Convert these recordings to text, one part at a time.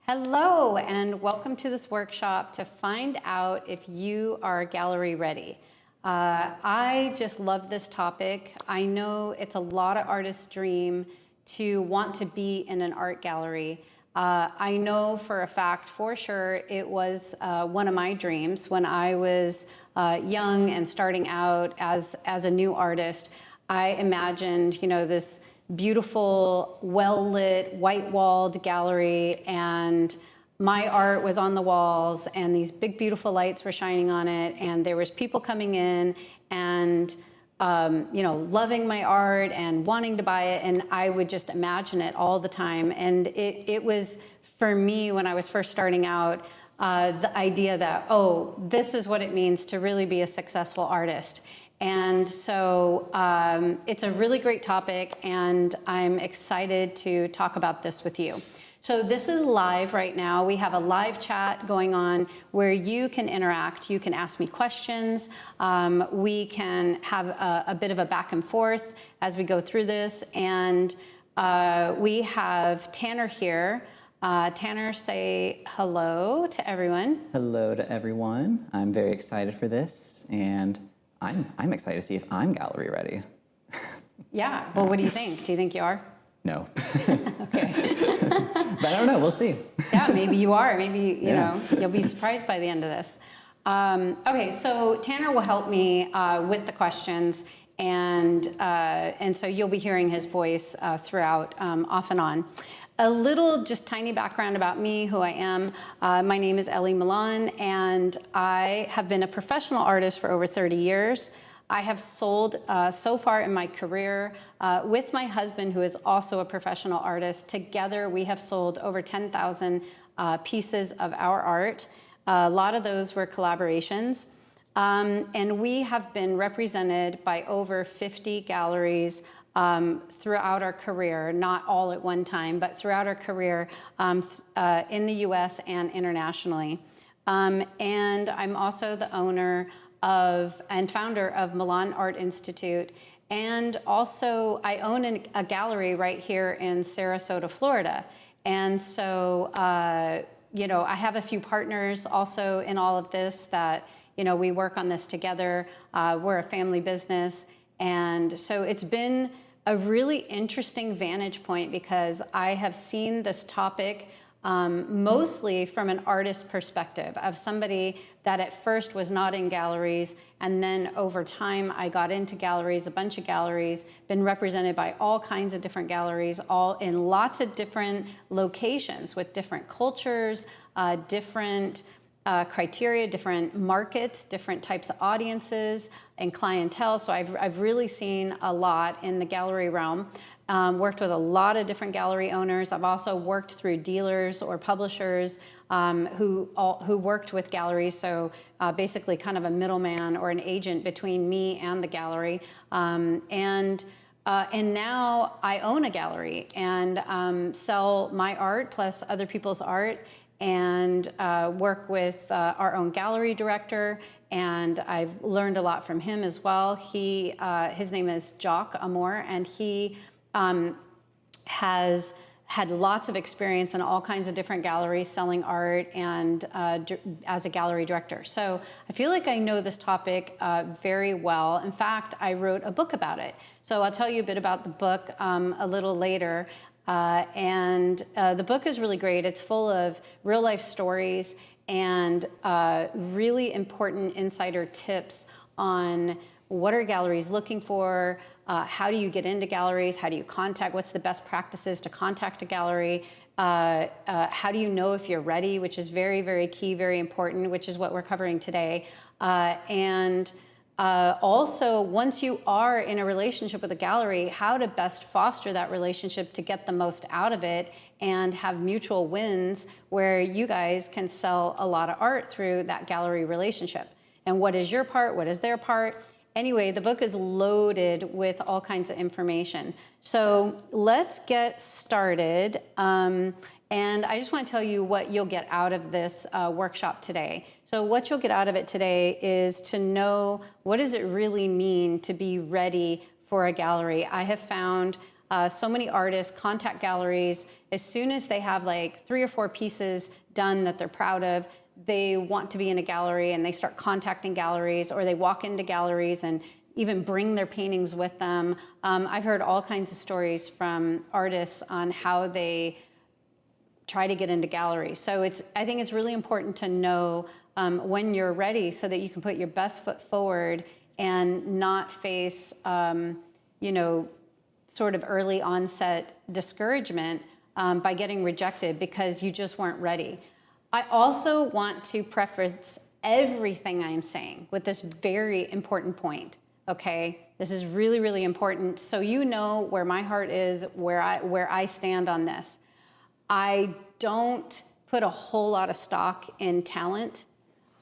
Hello, and welcome to this workshop to find out if you are gallery ready. I just love this topic. I know it's a lot of artists' dream to want to be in an art gallery. I know for a fact, for sure, it was one of my dreams when I was young and starting out as a new artist. I imagined, this beautiful, well-lit, white-walled gallery, and my art was on the walls, and these big, beautiful lights were shining on it, and there was people coming in and loving my art and wanting to buy it, and I would just imagine it all the time. And it was, for me, when I was first starting out, the idea that, oh, this is what it means to really be a successful artist. And so it's a really great topic, and I'm excited to talk about this with you. So this is live right now. We have a live chat going on where you can interact. You can ask me questions. We can have a bit of a back and forth as we go through this. And we have Tanner here. Tanner, say hello to everyone. Hello to everyone. I'm very excited for this, and I'm excited to see if I'm gallery ready. Yeah, well, what do you think? Do you think you are? No. Okay. But I don't know, we'll see. Yeah, maybe you are. Maybe, you'll be surprised by the end of this. Okay, so Tanner will help me with the questions, and so you'll be hearing his voice throughout, off and on. A little, just tiny background about me, who I am. My name is Elli Milan, and I have been a professional artist for over 30 years. I have sold, so far in my career, with my husband, who is also a professional artist. Together, we have sold over 10,000 pieces of our art. A lot of those were collaborations. And we have been represented by over 50 galleries throughout our career, not all at one time, but throughout our career in the US and internationally. And I'm also the owner of and founder of Milan Art Institute. And also I own a gallery right here in Sarasota, Florida. And so, I have a few partners also in all of this that, we work on this together. We're a family business. And so it's been a really interesting vantage point because I have seen this topic mostly from an artist perspective of somebody that at first was not in galleries, and then over time I got into galleries, a bunch of galleries, been represented by all kinds of different galleries, all in lots of different locations with different cultures, different criteria, different markets, different types of audiences and clientele. So I've really seen a lot in the gallery realm. Worked with a lot of different gallery owners. I've also worked through dealers or publishers who worked with galleries. So basically kind of a middleman or an agent between me and the gallery. And now I own a gallery and sell my art plus other people's art, and work with our own gallery director. And I've learned a lot from him as well. His name is Jock Amor, and he has had lots of experience in all kinds of different galleries selling art and as a gallery director. So I feel like I know this topic very well. In fact, I wrote a book about it. So I'll tell you a bit about the book a little later. The book is really great. It's full of real life stories and really important insider tips on what are galleries looking for, how do you get into galleries, how do you contact, what's the best practices to contact a gallery, how do you know if you're ready, which is very, very key, very important, which is what we're covering today. Also, once you are in a relationship with a gallery, how to best foster that relationship to get the most out of it and have mutual wins where you guys can sell a lot of art through that gallery relationship. And what is your part? What is their part? Anyway, the book is loaded with all kinds of information. So let's get started. And I just want to tell you what you'll get out of this workshop today. So what you'll get out of it today is to know, what does it really mean to be ready for a gallery? I have found so many artists contact galleries. As soon as they have like 3 or 4 pieces done that they're proud of, they want to be in a gallery and they start contacting galleries, or they walk into galleries and even bring their paintings with them. I've heard all kinds of stories from artists on how they try to get into galleries. So I think it's really important to know when you're ready so that you can put your best foot forward and not face, sort of early onset discouragement by getting rejected because you just weren't ready. I also want to preface everything I'm saying with this very important point, okay? This is really, really important, so you know where my heart is, where I stand on this. I don't put a whole lot of stock in talent.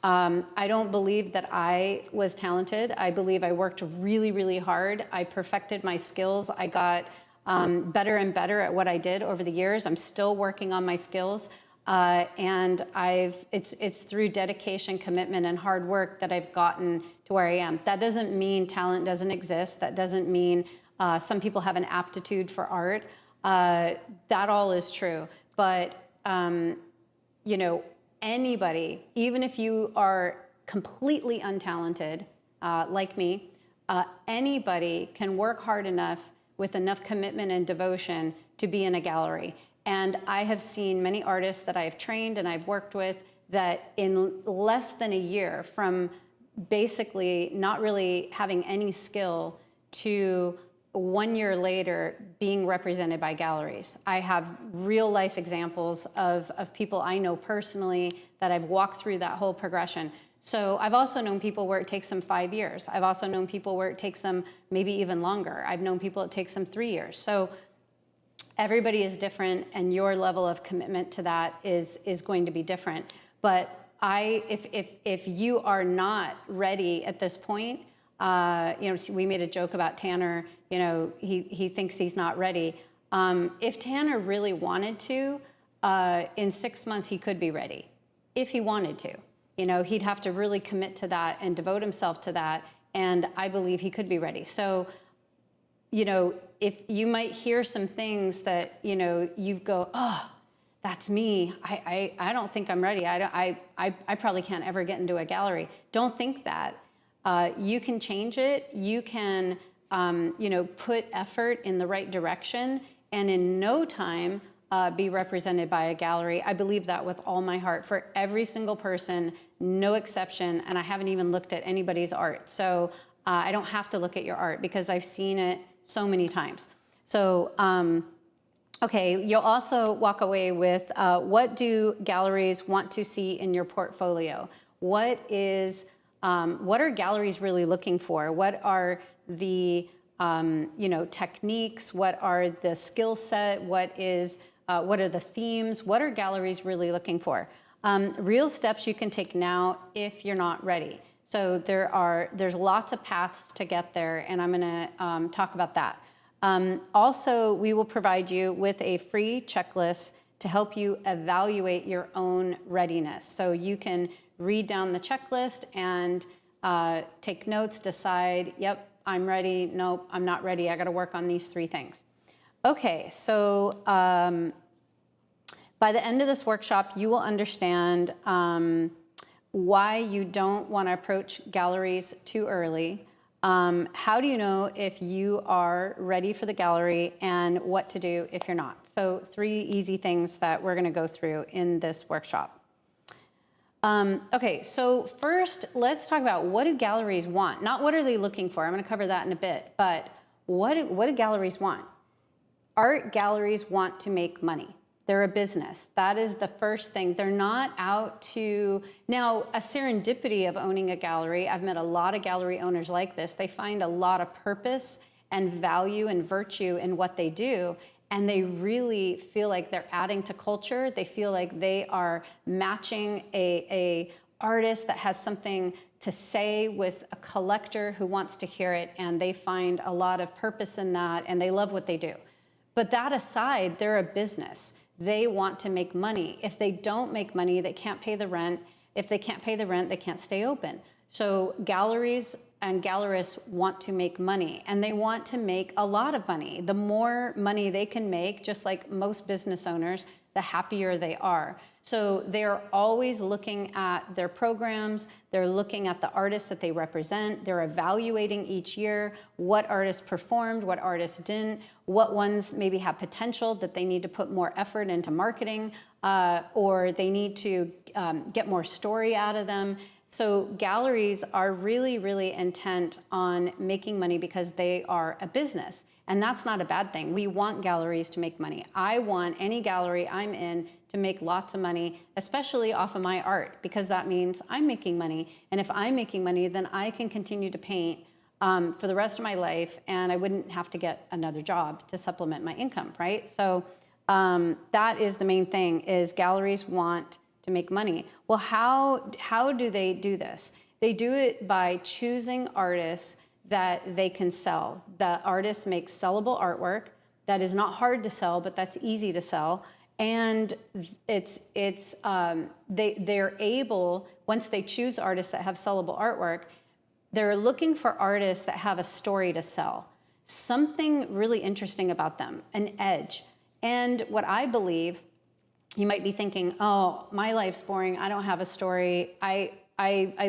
I don't believe that I was talented. I believe I worked really, really hard. I perfected my skills. I got better and better at what I did over the years. I'm still working on my skills. And it's through dedication, commitment, and hard work that I've gotten to where I am. That doesn't mean talent doesn't exist. That doesn't mean some people have an aptitude for art. That all is true. But, anybody, even if you are completely untalented, like me, anybody can work hard enough with enough commitment and devotion to be in a gallery. And I have seen many artists that I've trained and I've worked with that in less than a year, from basically not really having any skill to 1 year later being represented by galleries. I have real life examples of people I know personally that I've walked through that whole progression. So I've also known people where it takes them 5 years. I've also known people where it takes them maybe even longer. I've known people it takes them 3 years. So everybody is different, and your level of commitment to that is going to be different. But if you are not ready at this point, we made a joke about Tanner. He thinks he's not ready. If Tanner really wanted to, in 6 months he could be ready, if he wanted to. He'd have to really commit to that and devote himself to that, and I believe he could be ready. So, if you might hear some things that, you go, oh, that's me. I don't think I'm ready. I probably can't ever get into a gallery. Don't think that. You can change it. You can, put effort in the right direction, and in no time be represented by a gallery. I believe that with all my heart for every single person, no exception. And I haven't even looked at anybody's art. So I don't have to look at your art because I've seen it so many times. So, okay, you'll also walk away with what do galleries want to see in your portfolio? What are galleries really looking for? What are the techniques? What are the skill set? What are the themes? What are galleries really looking for? Real steps you can take now if you're not ready. So there's lots of paths to get there, and I'm going to talk about that. Also, we will provide you with a free checklist to help you evaluate your own readiness. So you can read down the checklist and take notes, decide, yep, I'm ready, nope, I'm not ready, I got to work on these 3 things. Okay, so by the end of this workshop, you will understand why you don't want to approach galleries too early. How do you know if you are ready for the gallery, and what to do if you're not? So 3 easy things that we're going to go through in this workshop. Okay, so first, let's talk about what do galleries want? Not what are they looking for. I'm going to cover that in a bit. But what do galleries want? Art galleries want to make money. They're a business. That is the first thing. They're not out to... Now, a serendipity of owning a gallery, I've met a lot of gallery owners like this. They find a lot of purpose and value and virtue in what they do, and they really feel like they're adding to culture. They feel like they are matching a artist that has something to say with a collector who wants to hear it, and they find a lot of purpose in that, and they love what they do. But that aside, they're a business. They want to make money. If they don't make money, they can't pay the rent. If they can't pay the rent, they can't stay open. So galleries and gallerists want to make money, and they want to make a lot of money. The more money they can make, just like most business owners, the happier they are. So they're always looking at their programs, they're looking at the artists that they represent, they're evaluating each year what artists performed, what artists didn't, what ones maybe have potential that they need to put more effort into marketing, or they need to get more story out of them. So galleries are really, really intent on making money because they are a business. And that's not a bad thing. We want galleries to make money. I want any gallery I'm in to make lots of money, especially off of my art, because that means I'm making money. And if I'm making money, then I can continue to paint for the rest of my life, and I wouldn't have to get another job to supplement my income, right? So that is the main thing, is galleries want to make money. Well, how do they do this? They do it by choosing artists that they can sell. The artist makes sellable artwork that is not hard to sell, but that's easy to sell. And they're able, once they choose artists that have sellable artwork, they're looking for artists that have a story to sell, something really interesting about them, an edge. And what I believe, you might be thinking, oh, my life's boring. I don't have a story. I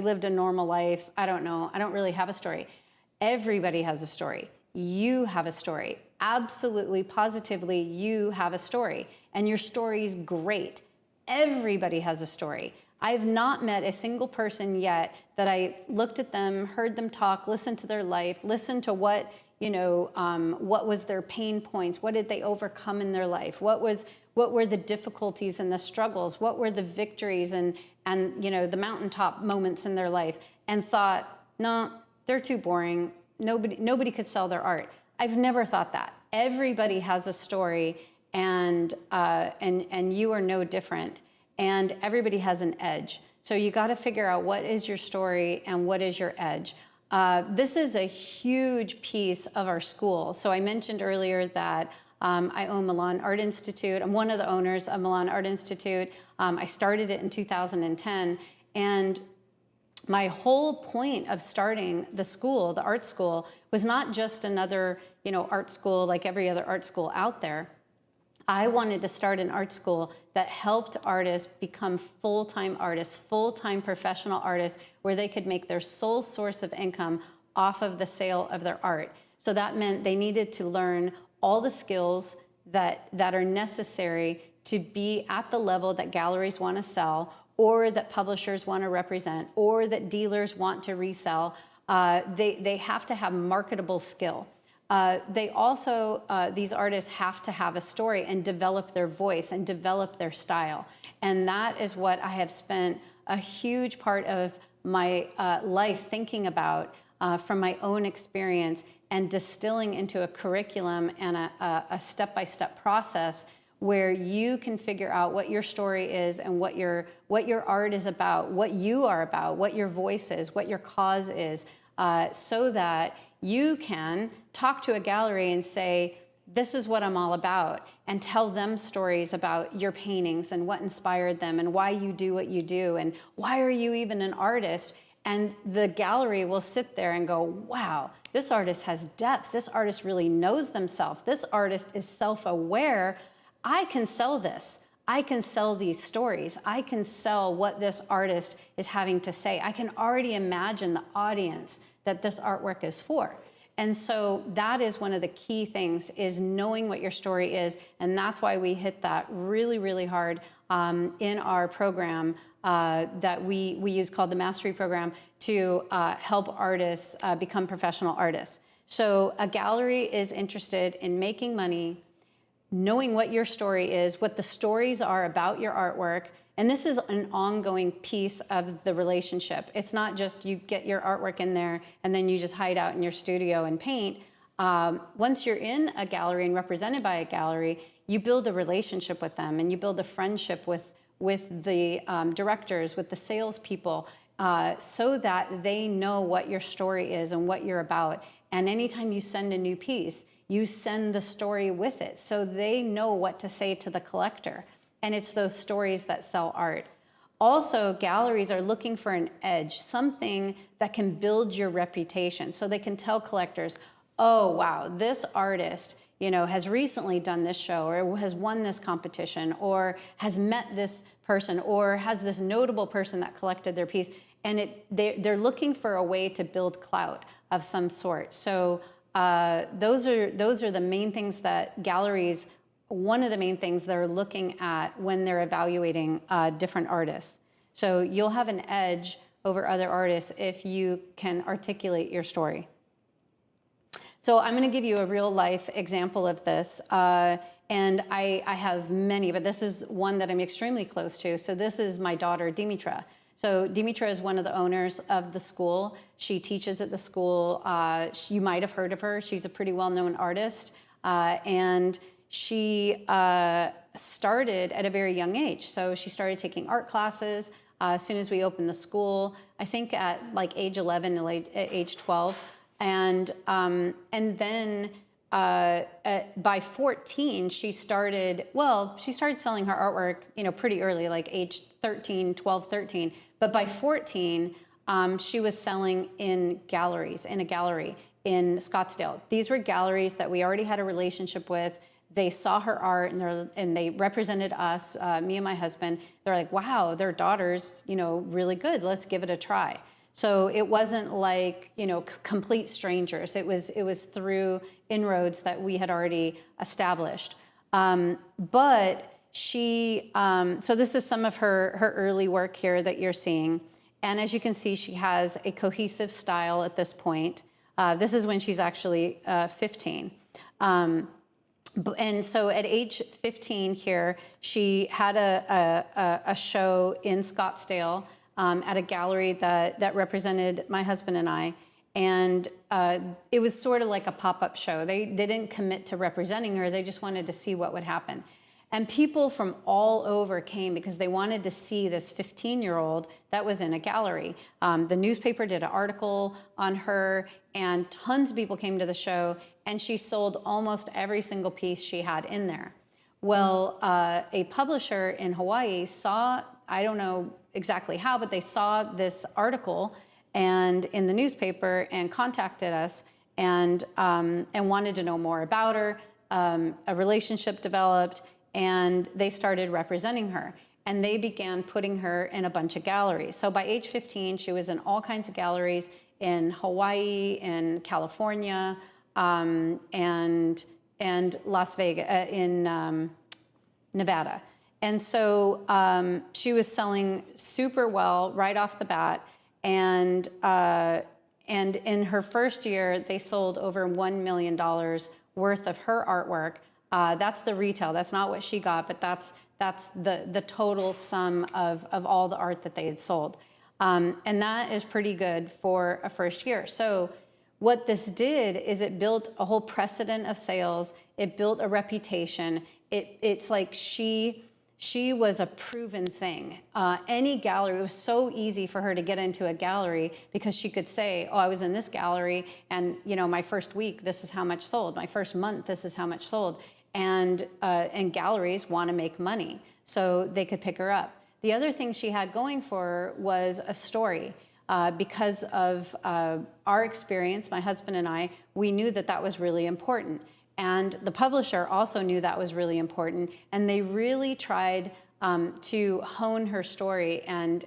lived a normal life. I don't know. I don't really have a story. Everybody has a story. You have a story. Absolutely, positively, you have a story. And your story's great. Everybody has a story. I've not met a single person yet that I looked at them, heard them talk, listened to their life, listened to what was their pain points? What did they overcome in their life? What were the difficulties and the struggles? What were the victories and the mountaintop moments in their life? And thought, no, they're too boring. Nobody could sell their art. I've never thought that. Everybody has a story, and you are no different. And everybody has an edge. So you got to figure out what is your story and what is your edge. This is a huge piece of our school. So I mentioned earlier that I own Milan Art Institute. I'm one of the owners of Milan Art Institute. I started it in 2010. And my whole point of starting the school, the art school, was not just another art school like every other art school out there. I wanted to start an art school that helped artists become full-time artists, full-time professional artists, where they could make their sole source of income off of the sale of their art. So that meant they needed to learn all the skills that are necessary to be at the level that galleries want to sell, or that publishers want to represent, or that dealers want to resell. They have to have marketable skill. They also, these artists have to have a story and develop their voice and develop their style. And that is what I have spent a huge part of my life thinking about from my own experience, and distilling into a curriculum and a step-by-step process where you can figure out what your story is and what your art is about, what you are about, what your voice is, what your cause is, so that you can talk to a gallery and say, this is what I'm all about, and tell them stories about your paintings and what inspired them and why you do what you do and why are you even an artist. And the gallery will sit there and go, wow, this artist has depth. This artist really knows themselves. This artist is self-aware. I can sell this. I can sell these stories. I can sell what this artist is having to say. I can already imagine the audience that this artwork is for. And so that is one of the key things, is knowing what your story is. And that's why we hit that really, really hard in our program that we use, called the Mastery Program, to help artists become professional artists. So a gallery is interested in making money, knowing what your story is, what the stories are about your artwork. And this is an ongoing piece of the relationship. It's not just you get your artwork in there and then you just hide out in your studio and paint. Once you're in a gallery and represented by a gallery, you build a relationship with them, and you build a friendship with the directors, with the salespeople, so that they know what your story is and what you're about. And anytime you send a new piece, you send the story with it, so they know what to say to the collector. And it's those stories that sell art. Also, galleries are looking for an edge, something that can build your reputation, so they can tell collectors, oh, wow, this artist, has recently done this show, or has won this competition, or has met this person, or has this notable person that collected their piece. And they're looking for a way to build clout of some sort. So those are the main things that galleries, one of the main things they're looking at when they're evaluating different artists. So you'll have an edge over other artists if you can articulate your story. So I'm going to give you a real life example of this. And I have many, but this is one that I'm extremely close to. So this is my daughter, Dimitra. So Dimitra is one of the owners of the school. She teaches at the school. You might have heard of her. She's a pretty well-known artist. And she started at a very young age. So she started taking art classes as soon as we opened the school, I think at like age 11 to age 12. And then by 14, she started selling her artwork, pretty early, like age 12, 13. But by 14, she was selling in a gallery in Scottsdale. These were galleries that we already had a relationship with. They saw her art and they represented us, me and my husband. They're like, wow, their daughter's, really good. Let's give it a try. So it wasn't like, complete strangers. It was through inroads that we had already established. But she, so this is some of her early work here that you're seeing. And as you can see, she has a cohesive style at this point. This is when she's actually 15. And so at age 15 here, she had a show in Scottsdale at a gallery that represented my husband and I. And it was sort of like a pop-up show. They didn't commit to representing her. They just wanted to see what would happen. And people from all over came because they wanted to see this 15-year-old that was in a gallery. The newspaper did an article on her, and tons of people came to the show, and she sold almost every single piece she had in there. Well, a publisher in Hawaii saw, I don't know exactly how, but they saw this article and in the newspaper and contacted us and wanted to know more about her. A relationship developed, and they started representing her. And they began putting her in a bunch of galleries. So by age 15, she was in all kinds of galleries in Hawaii, in California, and Las Vegas, in Nevada. And so she was selling super well right off the bat. And in her first year, they sold over $1 million worth of her artwork. That's the retail. That's not what she got, but that's the total sum of all the art that they had sold. And that is pretty good for a first year. So what this did is it built a whole precedent of sales. It built a reputation. It's like she was a proven thing. Any gallery, it was so easy for her to get into a gallery because she could say, oh, I was in this gallery and my first week, this is how much sold. My first month, this is how much sold. And galleries want to make money, so they could pick her up. The other thing she had going for her was a story. Because of our experience, my husband and I, we knew that was really important. And the publisher also knew that was really important. And they really tried to hone her story and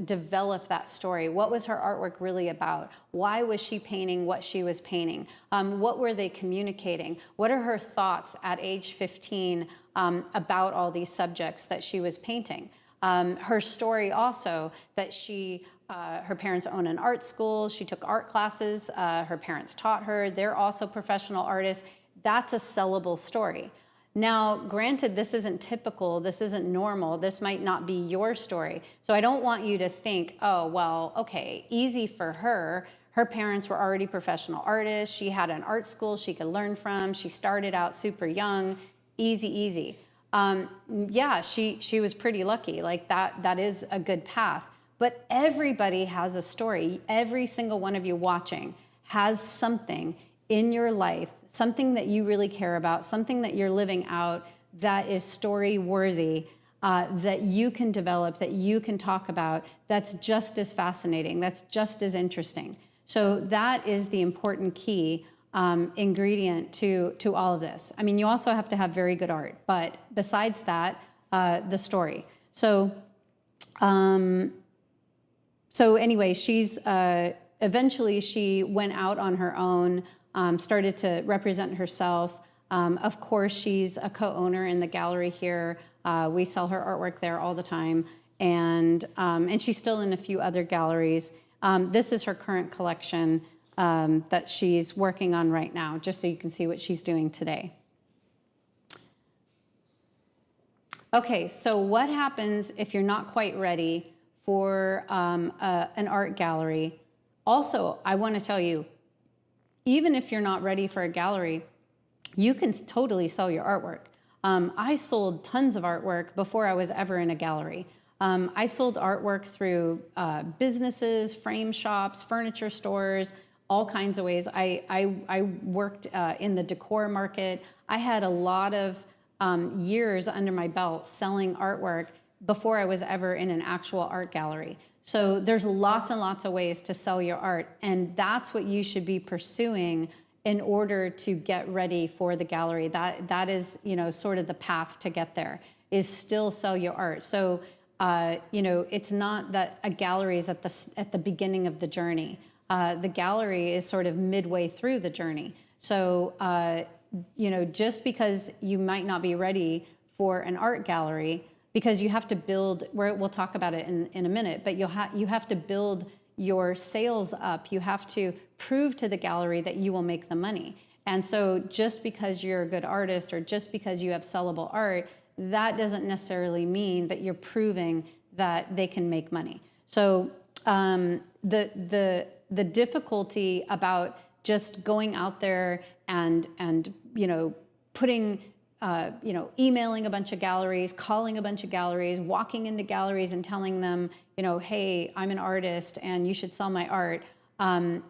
develop that story. What was her artwork really about? Why was she painting what she was painting? What were they communicating? What are her thoughts at age 15 about all these subjects that she was painting? Her story also that her parents own an art school. She took art classes. Her parents taught her. They're also professional artists. That's a sellable story. Now, granted, this isn't typical. This isn't normal. This might not be your story. So I don't want you to think, oh, well, okay, easy for her. Her parents were already professional artists. She had an art school she could learn from. She started out super young. Easy, easy. Yeah, she was pretty lucky. Like that is a good path. But everybody has a story. Every single one of you watching has something in your life, something that you really care about, something that you're living out that is story worthy. that you can develop, that you can talk about, that's just as fascinating, that's just as interesting. So that is the important key ingredient to all of this. I mean, you also have to have very good art, but besides that, the story. So anyway, she's eventually she went out on her own, started to represent herself. Of course, she's a co-owner in the gallery here. We sell her artwork there all the time, and she's still in a few other galleries. This is her current collection that she's working on right now, just so you can see what she's doing today. Okay, so what happens if you're not quite ready for an art gallery? Also, I want to tell you, even if you're not ready for a gallery, you can totally sell your artwork. I sold tons of artwork before I was ever in a gallery. I sold artwork through businesses, frame shops, furniture stores, all kinds of ways. I worked in the decor market. I had a lot of years under my belt selling artwork before I was ever in an actual art gallery. So there's lots and lots of ways to sell your art, and that's what you should be pursuing in order to get ready for the gallery. That is, you know, sort of the path to get there, is still sell your art. So you know, it's not that a gallery is at the beginning of the journey. The gallery is sort of midway through the journey. So you know, just because you might not be ready for an art gallery, because you have to build, we'll talk about it in a minute, but you have to build your sales up. You have to prove to the gallery that you will make the money. And so just because you're a good artist or just because you have sellable art, that doesn't necessarily mean that you're proving that they can make money. So the difficulty about just going out there and you know, putting you know, emailing a bunch of galleries, calling a bunch of galleries, walking into galleries and telling them, you know, hey, I'm an artist and you should sell my art. I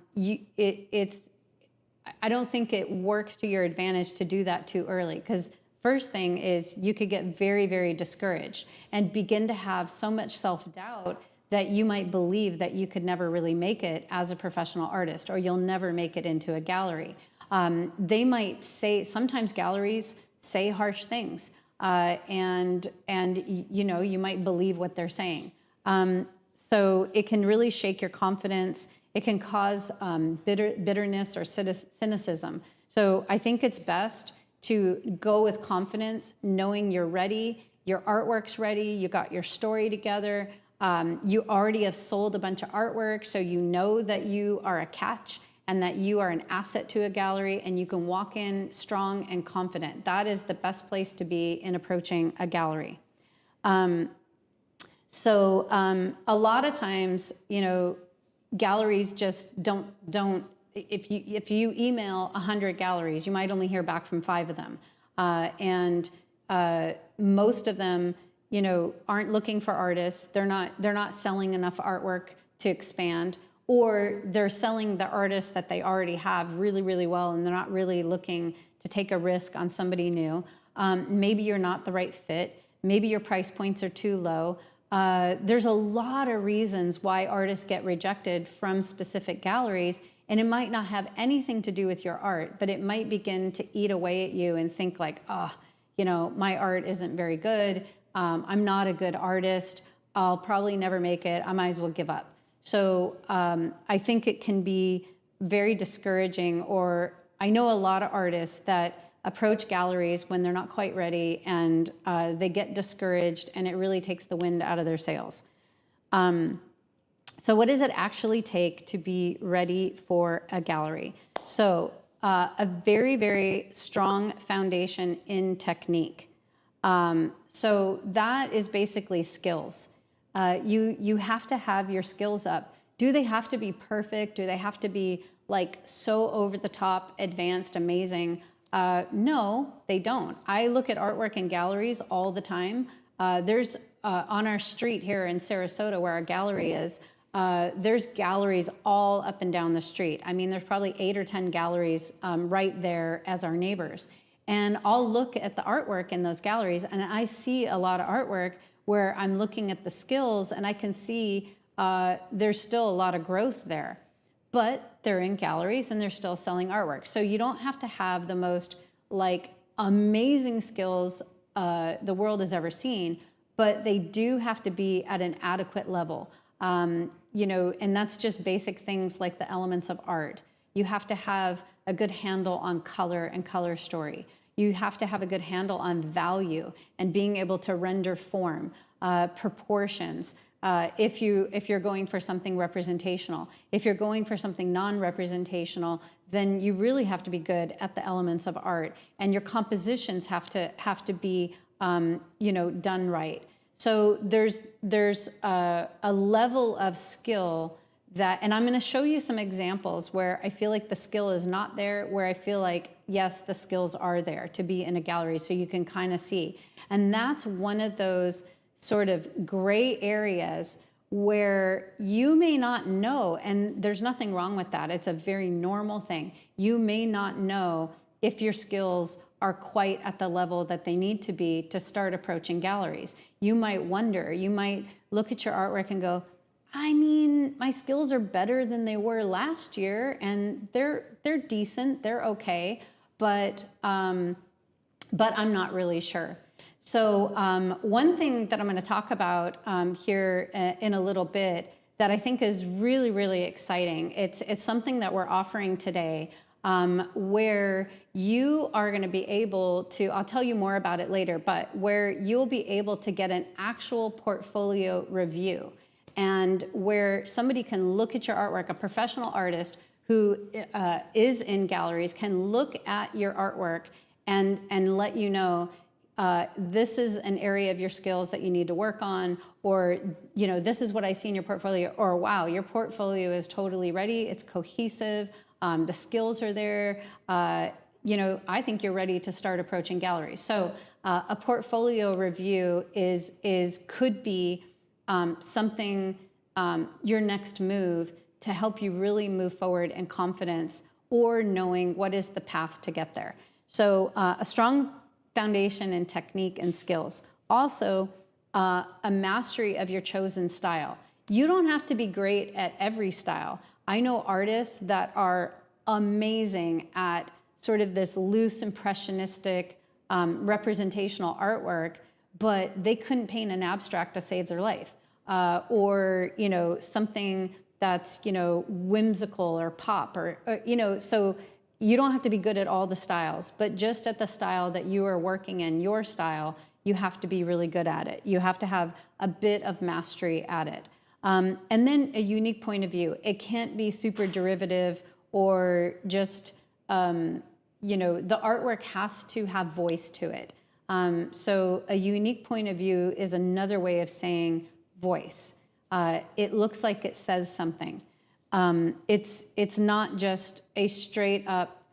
don't think it works to your advantage to do that too early, because first thing is you could get very, very discouraged and begin to have so much self-doubt that you might believe that you could never really make it as a professional artist, or you'll never make it into a gallery. They might say, sometimes galleries say harsh things, and you know, you might believe what they're saying. So it can really shake your confidence. It can cause bitterness or cynicism. So I think it's best to go with confidence, knowing you're ready, your artwork's ready, you got your story together, you already have sold a bunch of artwork, so you know that you are a catch and that you are an asset to a gallery, and you can walk in strong and confident. That is the best place to be in approaching a gallery. So a lot of times, you know, galleries just don't. If you email 100 galleries, you might only hear back from 5 of them, and most of them, you know, aren't looking for artists. They're not selling enough artwork to expand, or they're selling the artists that they already have really, really well, and they're not really looking to take a risk on somebody new. Maybe you're not the right fit. Maybe your price points are too low. There's a lot of reasons why artists get rejected from specific galleries, and it might not have anything to do with your art, but it might begin to eat away at you and think like, oh, you know, my art isn't very good. I'm not a good artist. I'll probably never make it. I might as well give up. So I think it can be very discouraging, or I know a lot of artists that approach galleries when they're not quite ready, and they get discouraged, and it really takes the wind out of their sails. So what does it actually take to be ready for a gallery? So a very, very strong foundation in technique. So that is basically skills. You have to have your skills up. Do they have to be perfect? Do they have to be like so over the top, advanced, amazing? No, they don't. I look at artwork in galleries all the time. There's on our street here in Sarasota, where our gallery is, there's galleries all up and down the street. I mean, there's probably 8 or 10 galleries right there as our neighbors. And I'll look at the artwork in those galleries, and I see a lot of artwork where I'm looking at the skills, and I can see there's still a lot of growth there. But they're in galleries, and they're still selling artwork. So you don't have to have the most like amazing skills the world has ever seen, but they do have to be at an adequate level. You know, and that's just basic things like the elements of art. You have to have a good handle on color and color story. You have to have a good handle on value and being able to render form, proportions. If you're going for something representational. If you're going for something non-representational, then you really have to be good at the elements of art, and your compositions have to be you know, done right. So there's a level of skill that, and I'm going to show you some examples where I feel like the skill is not there, where I feel like, yes, the skills are there to be in a gallery, so you can kind of see. And that's one of those sort of gray areas where you may not know, and there's nothing wrong with that. It's a very normal thing. You may not know if your skills are quite at the level that they need to be to start approaching galleries. You might wonder, you might look at your artwork and go, I mean, my skills are better than they were last year, and they're decent, they're okay, but I'm not really sure. So one thing that I'm going to talk about here in a little bit that I think is really, really exciting. It's something that we're offering today where you are going to be able to, I'll tell you more about it later, but where you'll be able to get an actual portfolio review, and where somebody can look at your artwork, a professional artist who is in galleries can look at your artwork and let you know, this is an area of your skills that you need to work on, or, you know, this is what I see in your portfolio, or wow, your portfolio is totally ready, it's cohesive, the skills are there, you know, I think you're ready to start approaching galleries. So a portfolio review could be something, your next move to help you really move forward in confidence, or knowing what is the path to get there. So a strong foundation in technique and skills. Also, a mastery of your chosen style. You don't have to be great at every style. I know artists that are amazing at sort of this loose, impressionistic, representational artwork, but they couldn't paint an abstract to save their life. Or, you know, something that's, you know, whimsical or pop, or you know, so you don't have to be good at all the styles, but just at the style that you are working in, your style, you have to be really good at it. You have to have a bit of mastery at it. And then a unique point of view. It can't be super derivative or just, you know, the artwork has to have voice to it. So a unique point of view is another way of saying voice. It looks like it says something. It's not just a straight up,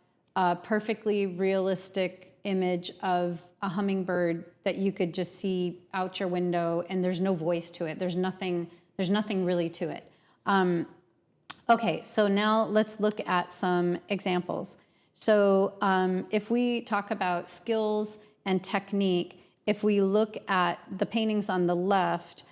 perfectly realistic image of a hummingbird that you could just see out your window and there's no voice to it. There's nothing really to it. Okay, so now let's look at some examples. So if we talk about skills and technique, if we look at the paintings on the left,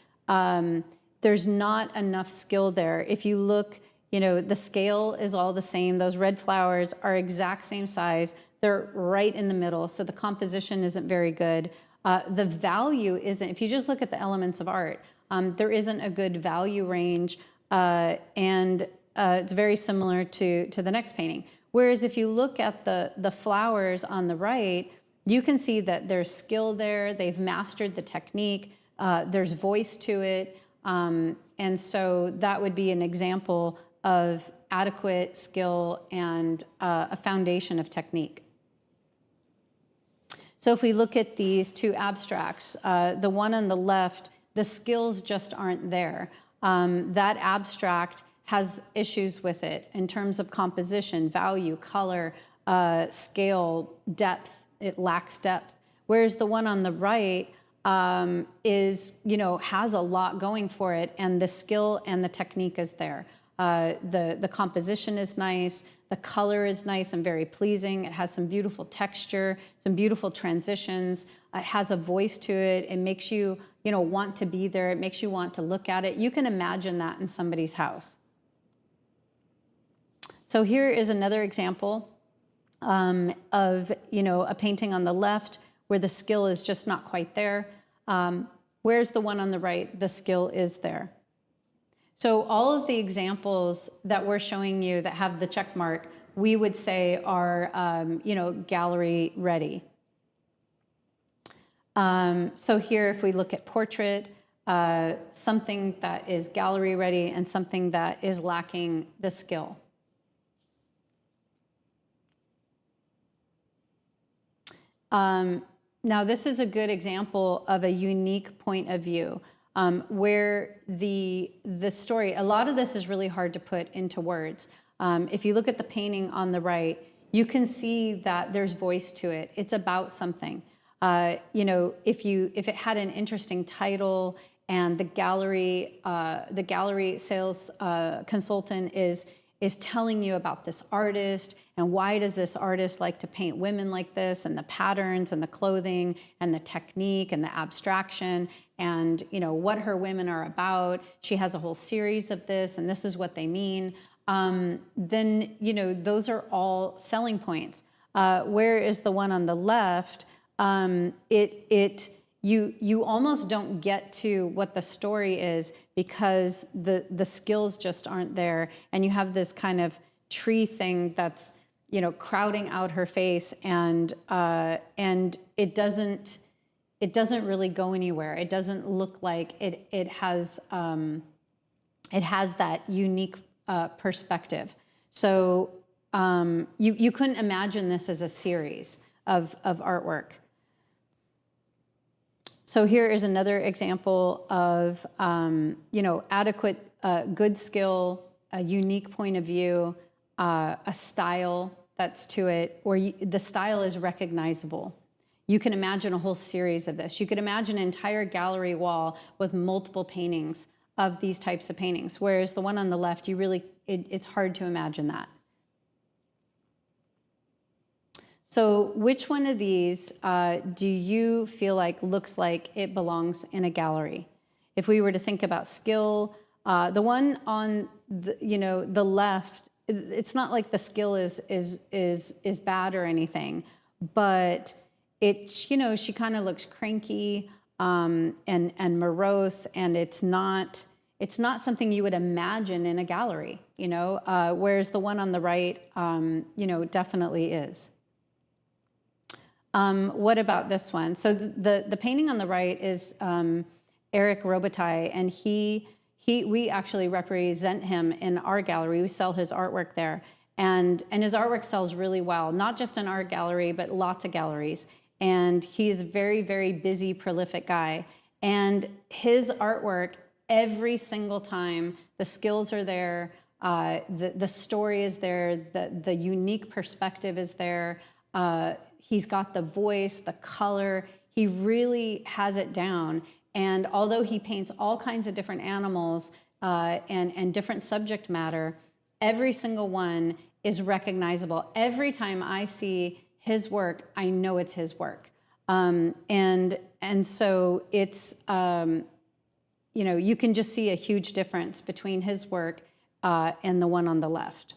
there's not enough skill there. If you look, you know, the scale is all the same. Those red flowers are exact same size. They're right in the middle, so the composition isn't very good. The value isn't, if you just look at the elements of art, there isn't a good value range, and it's very similar to the next painting. Whereas if you look at the flowers on the right, you can see that there's skill there, they've mastered the technique, there's voice to it, and so that would be an example of adequate skill and a foundation of technique. So if we look at these two abstracts, the one on the left, the skills just aren't there. That abstract has issues with it in terms of composition, value, color, scale, depth. It lacks depth. Whereas the one on the right is, you know, has a lot going for it, and the skill and the technique is there. The composition is nice, The color is nice and very pleasing. It has some beautiful texture, some beautiful transitions. It has a voice to it. It makes you, want to be there. It makes you want to look at it. You can imagine that in somebody's house. So here is another example of, a painting on the left where the skill is just not quite there. Where's the one on the right? The skill is there. So all of the examples that we're showing you that have the check mark, we would say are, gallery ready. So here, if we look at portrait, something that is gallery ready and something that is lacking the skill. Now, this is a good example of a unique point of view where the story, a lot of this is really hard to put into words. If you look at the painting on the right, you can see that there's voice to it. It's about something. If it had an interesting title and the gallery sales consultant is telling you about this artist and why does this artist like to paint women like this, and the patterns and the clothing and the technique and the abstraction and what her women are about. She has a whole series of this and this is what they mean. Then those are all selling points. Where is the one on the left? You almost don't get to what the story is because the skills just aren't there, and you have this kind of tree thing that's crowding out her face, and it doesn't really go anywhere. It doesn't look like it has that unique perspective. So you couldn't imagine this as a series of artwork. So here is another example of adequate, good skill, a unique point of view, a style that's to it, or the style is recognizable. You can imagine a whole series of this. You could imagine an entire gallery wall with multiple paintings of these types of paintings, whereas the one on the left, it's hard to imagine that. So which one of these do you feel like looks like it belongs in a gallery? If we were to think about skill, the one on the left, it's not like the skill is bad or anything, but she kind of looks cranky and morose, and it's not something you would imagine in a gallery, whereas the one on the right, definitely is. What about this one? So the painting on the right is Eric Robitaille, and we actually represent him in our gallery. We sell his artwork there, and his artwork sells really well, not just in our gallery, but lots of galleries. And he's a very, very busy, prolific guy. And his artwork, every single time, the skills are there, the story is there, the unique perspective is there. He's got the voice, the color. He really has it down. And although he paints all kinds of different animals and different subject matter, every single one is recognizable. Every time I see his work, I know it's his work. And so it's, you can just see a huge difference between his work and the one on the left.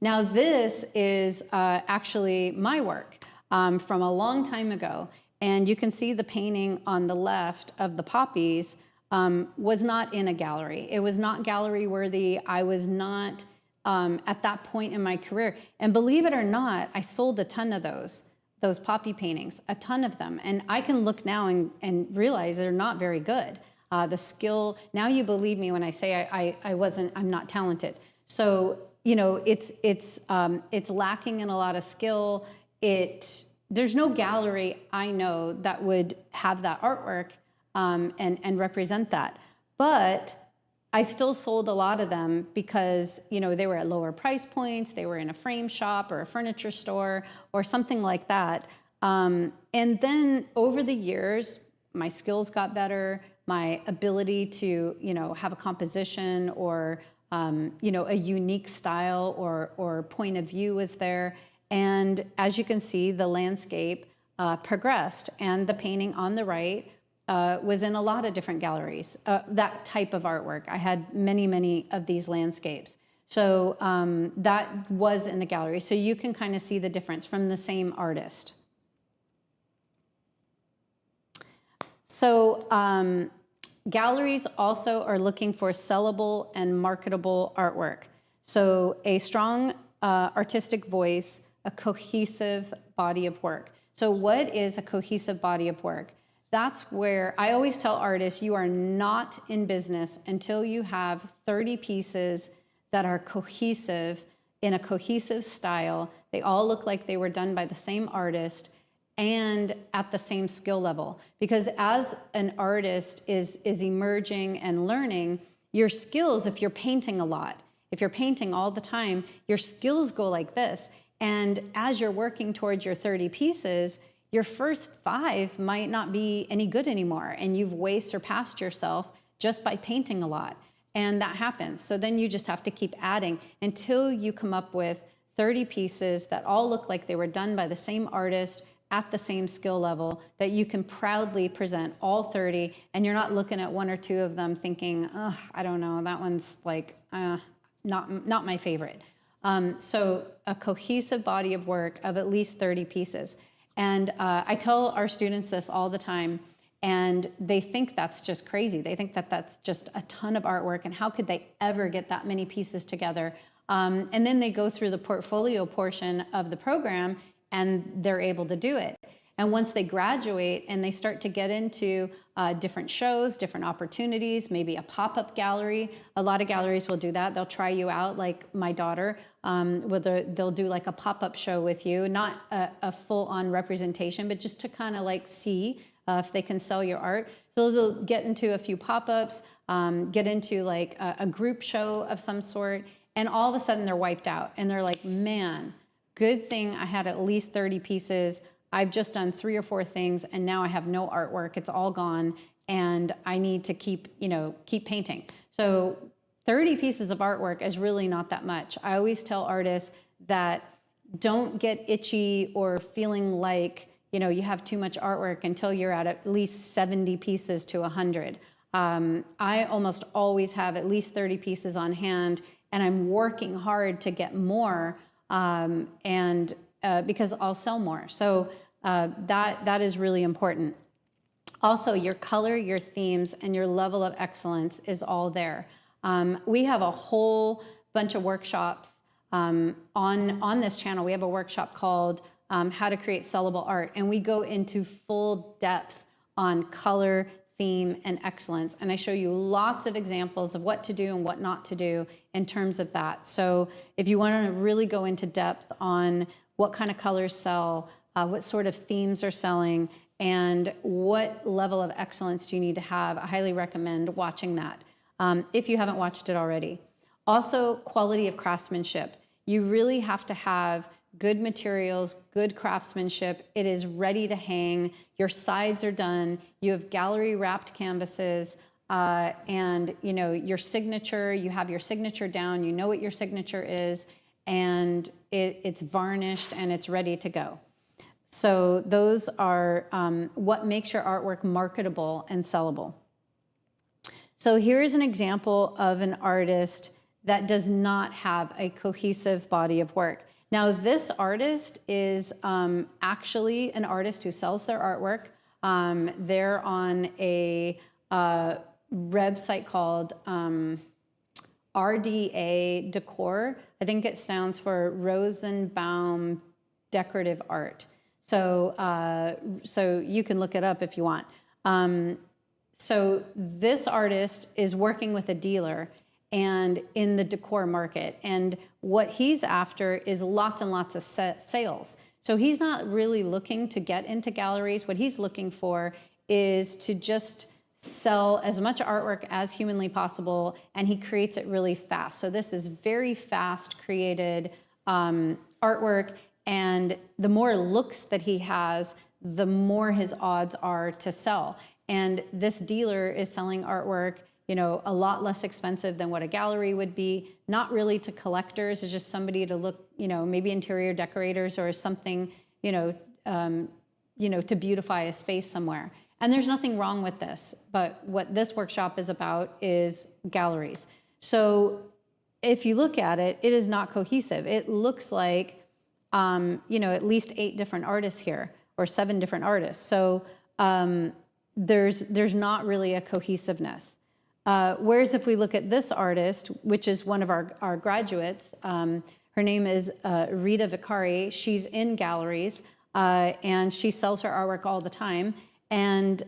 Now this is actually my work from a long time ago. And you can see the painting on the left of the poppies was not in a gallery. It was not gallery worthy. I was not at that point in my career. And believe it or not, I sold a ton of those poppy paintings, a ton of them. And I can look now and realize they're not very good. The skill, now you believe me when I say I'm not talented. So, it's lacking in a lot of skill. There's no gallery I know that would have that artwork and represent that. But I still sold a lot of them because, they were at lower price points, they were in a frame shop or a furniture store or something like that. And then over the years, my skills got better, my ability to, have a composition or a unique style or point of view was there. And as you can see, the landscape progressed, and the painting on the right was in a lot of different galleries, that type of artwork. I had many, many of these landscapes. So that was in the gallery. So you can kind of see the difference from the same artist. So galleries also are looking for sellable and marketable artwork. So a strong artistic voice, a cohesive body of work. So what is a cohesive body of work? That's where I always tell artists, you are not in business until you have 30 pieces that are cohesive in a cohesive style. They all look like they were done by the same artist and at the same skill level. Because as an artist is emerging and learning, your skills, if you're painting a lot, if you're painting all the time, your skills go like this. And as you're working towards your 30 pieces, your first 5 might not be any good anymore, and you've way surpassed yourself just by painting a lot. And that happens. So then you just have to keep adding until you come up with 30 pieces that all look like they were done by the same artist at the same skill level, that you can proudly present all 30, and you're not looking at 1 or 2 of them thinking, oh, I don't know, that one's like not my favorite. So a cohesive body of work of at least 30 pieces. And I tell our students this all the time, and they think that's just crazy. They think that that's just a ton of artwork, and how could they ever get that many pieces together? And then they go through the portfolio portion of the program, and they're able to do it. And once they graduate and they start to get into different shows, different opportunities, maybe a pop-up gallery. A lot of galleries will do that. They'll try you out, like my daughter, they'll do like a pop-up show with you, not a full-on representation, but just to kind of like see if they can sell your art. So they'll get into a few pop-ups, get into like a group show of some sort, and all of a sudden they're wiped out. And they're like, man, good thing I had at least 30 pieces. I've just done 3 or 4 things, and now I have no artwork. It's all gone, and I need to keep painting. So 30 pieces of artwork is really not that much. I always tell artists that don't get itchy or feeling like you have too much artwork until you're at least 70 pieces to 100. I almost always have at least 30 pieces on hand, and I'm working hard to get more, because I'll sell more. So that is really important. Also, your color, your themes, and your level of excellence is all there. We have a whole bunch of workshops on this channel. We have a workshop called How to Create Sellable Art, and we go into full depth on color, theme, and excellence. And I show you lots of examples of what to do and what not to do in terms of that. So if you want to really go into depth on what kind of colors sell, what sort of themes are selling, and what level of excellence do you need to have, I highly recommend watching that if you haven't watched it already. Also, quality of craftsmanship. You really have to have good materials, good craftsmanship. It is ready to hang. Your sides are done. You have gallery wrapped canvases, and your signature. You have your signature down. You know what your signature is, and it's varnished and it's ready to go. So those are what makes your artwork marketable and sellable. So here's an example of an artist that does not have a cohesive body of work. Now, this artist is actually an artist who sells their artwork. They're on a website called RDA Decor. I think it stands for Rosenbaum Decorative Art. So you can look it up if you want. So this artist is working with a dealer and in the decor market. And what he's after is lots and lots of sales. So he's not really looking to get into galleries. What he's looking for is to just sell as much artwork as humanly possible, and he creates it really fast. So this is very fast created artwork, and the more looks that he has, the more his odds are to sell. And this dealer is selling artwork, a lot less expensive than what a gallery would be. Not really to collectors, it's just somebody to look, maybe interior decorators or something, to beautify a space somewhere. And there's nothing wrong with this, but what this workshop is about is galleries. So if you look at it, it is not cohesive. It looks like, at least 8 different artists here, or 7 different artists. So there's not really a cohesiveness. Whereas if we look at this artist, which is one of our graduates, her name is Rita Vicari. She's in galleries, and she sells her artwork all the time. And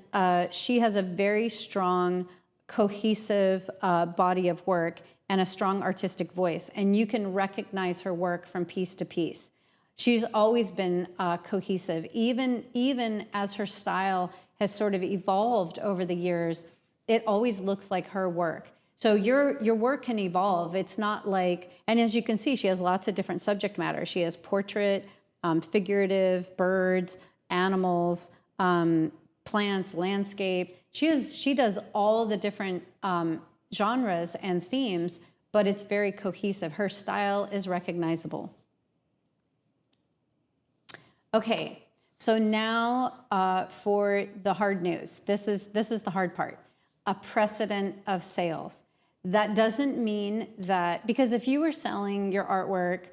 she has a very strong, cohesive body of work and a strong artistic voice. And you can recognize her work from piece to piece. She's always been cohesive, even as her style has sort of evolved over the years. It always looks like her work. So your work can evolve. It's not like, and as you can see, she has lots of different subject matter. She has portrait, figurative, birds, animals, plants, landscape. She does all the different genres and themes, but it's very cohesive. Her style is recognizable. Okay, so now for the hard news. This is the hard part. A precedent of sales. That doesn't mean that, because if you were selling your artwork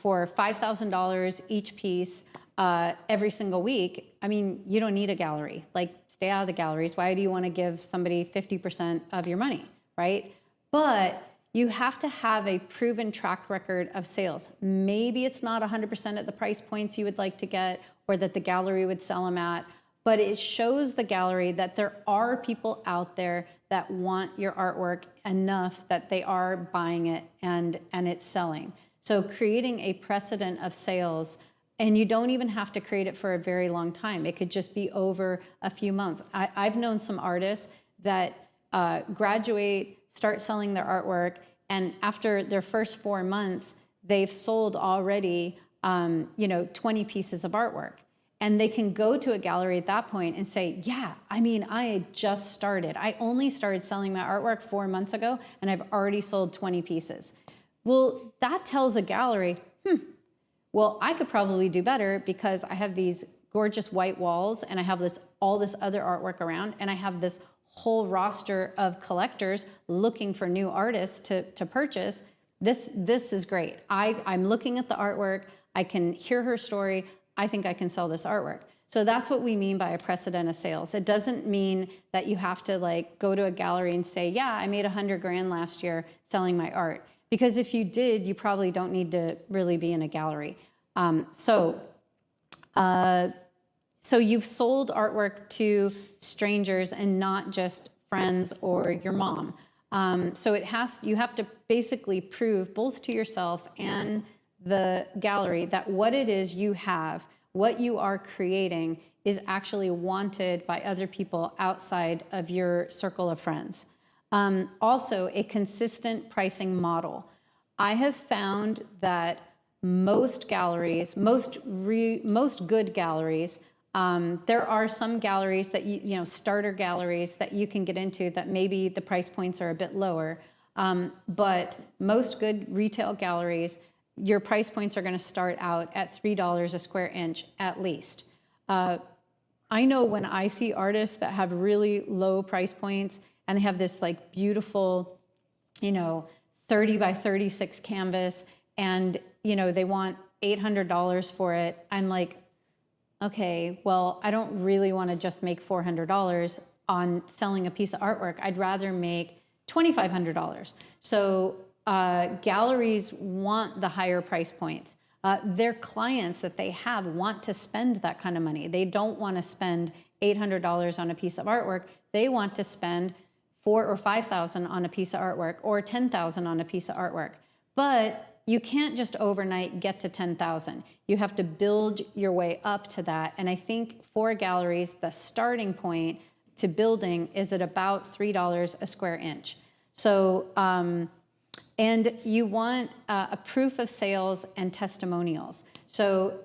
for $5,000 each piece every single week, I mean, you don't need a gallery. Like, stay out of the galleries. Why do you want to give somebody 50% of your money, right? But you have to have a proven track record of sales. Maybe it's not 100% at the price points you would like to get or that the gallery would sell them at, but it shows the gallery that there are people out there that want your artwork enough that they are buying it and it's selling. So creating a precedent of sales, and you don't even have to create it for a very long time. It could just be over a few months. I've known some artists that graduate, start selling their artwork, and after their first 4 months, they've sold already 20 pieces of artwork. And they can go to a gallery at that point and say, yeah, I mean, I had just started. I only started selling my artwork 4 months ago, and I've already sold 20 pieces. Well, that tells a gallery, well, I could probably do better because I have these gorgeous white walls and I have all this other artwork around, and I have this whole roster of collectors looking for new artists to purchase. This is great. I'm looking at the artwork. I can hear her story. I think I can sell this artwork. So that's what we mean by a precedent of sales. It doesn't mean that you have to go to a gallery and say, yeah, I made $100,000 last year selling my art. Because if you did, you probably don't need to really be in a gallery. So you've sold artwork to strangers and not just friends or your mom. So you have to basically prove both to yourself and the gallery that what it is you have, what you are creating, is actually wanted by other people outside of your circle of friends. Also, a consistent pricing model. I have found that most galleries, most good galleries, there are some galleries that starter galleries that you can get into that maybe the price points are a bit lower, but most good retail galleries, your price points are going to start out at $3 a square inch at least. I know when I see artists that have really low price points and they have this beautiful, 30 by 36 canvas, and they want $800 for it. I'm like, okay, well, I don't really want to just make $400 on selling a piece of artwork. I'd rather make $2,500. So galleries want the higher price points. Their clients that they have want to spend that kind of money. They don't want to spend $800 on a piece of artwork. They want to spend $4,000 or $5,000 on a piece of artwork, or $10,000 on a piece of artwork. But you can't just overnight get to $10,000. You have to build your way up to that. And I think for galleries, the starting point to building is at about $3 a square inch. So, and you want a proof of sales and testimonials. So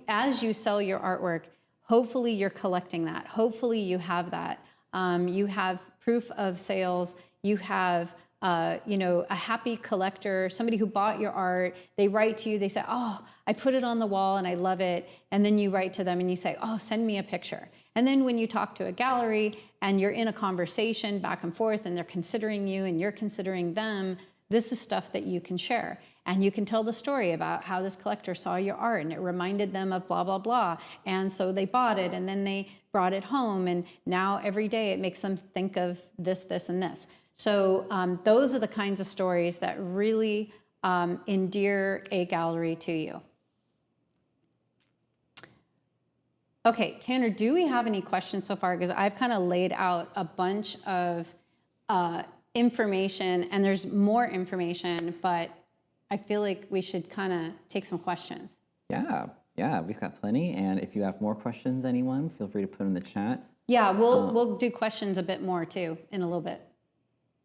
as you sell your artwork, hopefully you're collecting that. Hopefully you have that. you have proof of sales, you have a happy collector, somebody who bought your art, they write to you, they say, oh, I put it on the wall and I love it. And then you write to them and you say, oh, send me a picture. And then when you talk to a gallery and you're in a conversation back and forth and they're considering you and you're considering them, this is stuff that you can share. And you can tell the story about how this collector saw your art and it reminded them of blah, blah, blah. And so they bought it and then they brought it home. And now every day it makes them think of this, this, and this. So those are the kinds of stories that really endear a gallery to you. Okay, Tanner, do we have any questions so far? Because I've kind of laid out a bunch of information, and there's more information, but I feel like we should kind of take some questions. Yeah, we've got plenty. And if you have more questions, anyone, feel free to put in the chat. Yeah, we'll do questions a bit more too in a little bit.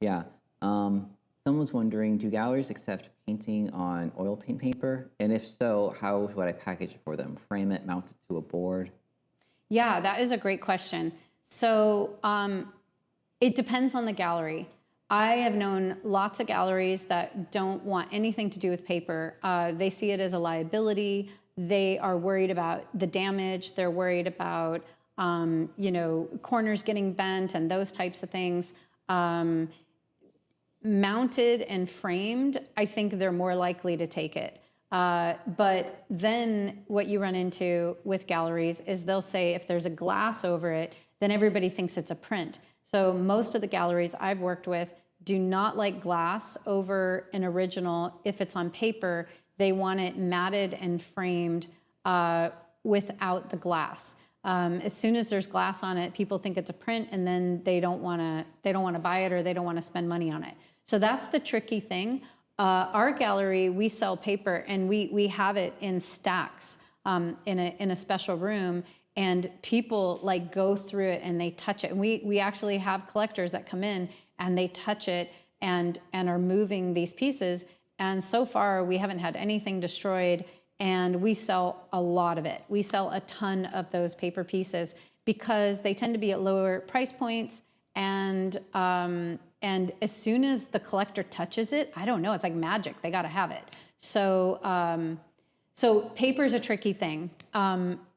Yeah. Someone was wondering, do galleries accept painting on oil paint paper? And if so, how would I package it for them? Frame it, mount it to a board? Yeah, that is a great question. So it depends on the gallery. I have known lots of galleries that don't want anything to do with paper. They see it as a liability. They are worried about the damage. They're worried about, corners getting bent and those types of things. Mounted and framed, I think they're more likely to take it. But then what you run into with galleries is they'll say if there's a glass over it, then everybody thinks it's a print. So most of the galleries I've worked with do not like glass over an original. If it's on paper, they want it matted and framed without the glass. As soon as there's glass on it, people think it's a print, and then they don't want to buy it, or they don't want to spend money on it. So that's the tricky thing. Our gallery, we sell paper, and we have it in stacks in a special room, and people like go through it and they touch it. And we actually have collectors that come in and they touch it and are moving these pieces. And so far, we haven't had anything destroyed. And we sell a lot of it. We sell a ton of those paper pieces because they tend to be at lower price points. And as soon as the collector touches it, I don't know, it's like magic. They got to have it. So paper is a tricky thing.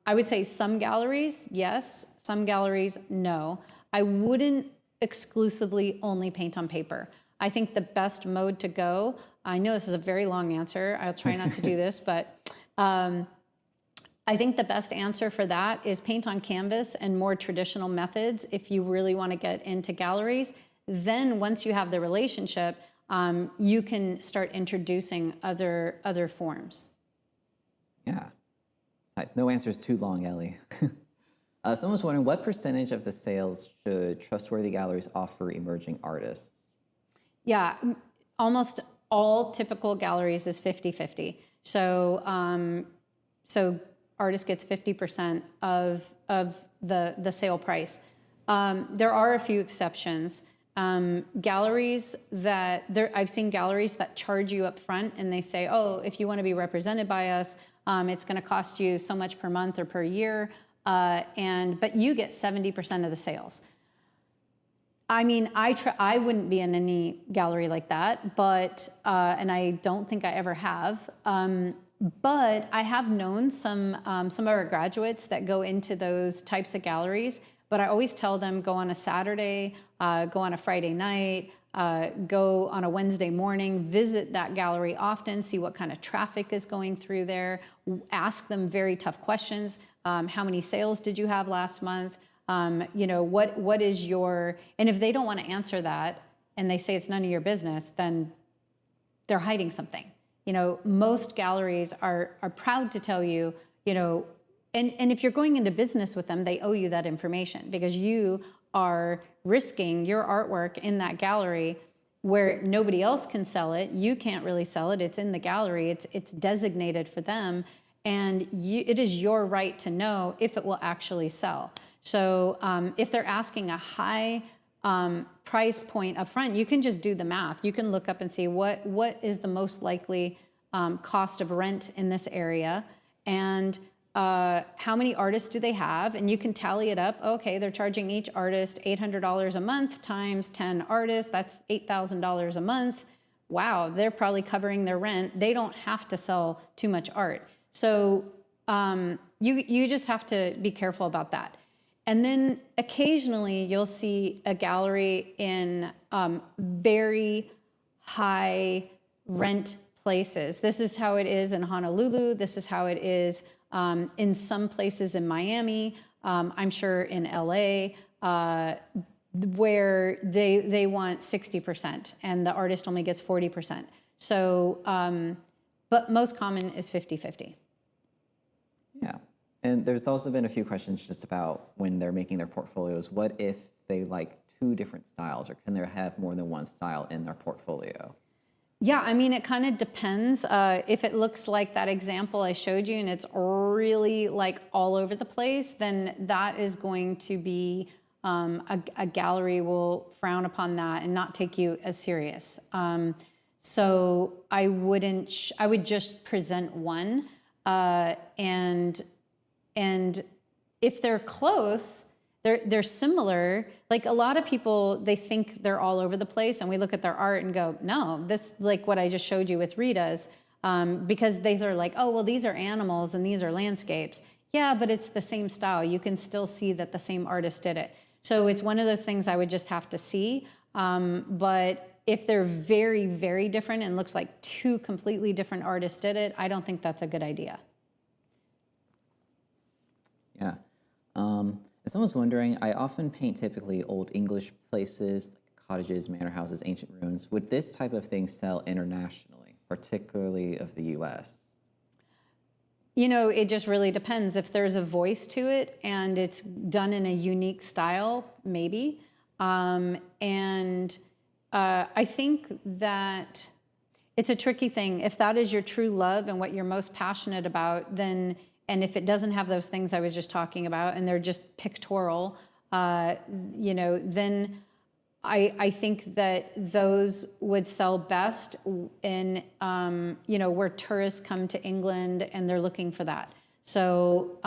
I would say some galleries, yes. Some galleries, no. I wouldn't exclusively only paint on paper. I think the best mode to go, I know this is a very long answer. I'll try not to do this, but I think the best answer for that is paint on canvas and more traditional methods if you really want to get into galleries. Then once you have the relationship, you can start introducing other forms. Yeah. Nice. No answer is too long, Ellie. Someone was wondering, what percentage of the sales should trustworthy galleries offer emerging artists? Yeah, almost all typical galleries is 50-50. So artist gets 50% of the sale price. There are a few exceptions. Galleries I've seen galleries that charge you up front and they say, oh, if you want to be represented by us, it's going to cost you so much per month or per year, but you get 70% of the sales. I mean, I wouldn't be in any gallery like that, but and I don't think I ever have. But I have known some of our graduates that go into those types of galleries. But I always tell them, go on a Saturday, go on a Friday night, go on a Wednesday morning, visit that gallery often, see what kind of traffic is going through there, ask them very tough questions. How many sales did you have last month? What is your, and if they don't want to answer that and they say it's none of your business, then they're hiding something. Most galleries are proud to tell you, and if you're going into business with them, they owe you that information because you are risking your artwork in that gallery where nobody else can sell it. You can't really sell it. It's in the gallery. It's designated for them. And it is your right to know if it will actually sell. So if they're asking a high price point up front, you can just do the math. You can look up and see what is the most likely cost of rent in this area. And how many artists do they have? And you can tally it up. Okay, they're charging each artist $800 a month times 10 artists. That's $8,000 a month. Wow, they're probably covering their rent. They don't have to sell too much art. So you just have to be careful about that. And then occasionally you'll see a gallery in very high rent places. This is how it is in Honolulu. This is how it is in some places in Miami. I'm sure in LA, where they want 60% and the artist only gets 40%. So, but most common is 50-50. Yeah. And there's also been a few questions just about when they're making their portfolios. What if they like 2 different styles, or can they have more than one style in their portfolio? Yeah, I mean, it kind of depends. If it looks like that example I showed you and it's really like all over the place, then that is going to be, a gallery will frown upon that and not take you as serious. So I wouldn't, I would just present one, and if they're close, they're similar. Like a lot of people, they think they're all over the place, and we look at their art and go, no, this, like what I just showed you with Rita's, because they're like, oh, well, these are animals and these are landscapes. Yeah, but it's the same style. You can still see that the same artist did it. So it's one of those things I would just have to see. But if they're very, very different and looks like 2 completely different artists did it, I don't think that's a good idea. Yeah. And someone's wondering, I often paint typically old English places, like cottages, manor houses, ancient ruins. Would this type of thing sell internationally, particularly of the US? You know, it just really depends. If there's a voice to it and it's done in a unique style, maybe. I think that it's a tricky thing. If that is your true love and what you're most passionate about, then, and if it doesn't have those things I was just talking about and they're just pictorial, you know, then I think that those would sell best in, you know, where tourists come to England and they're looking for that. So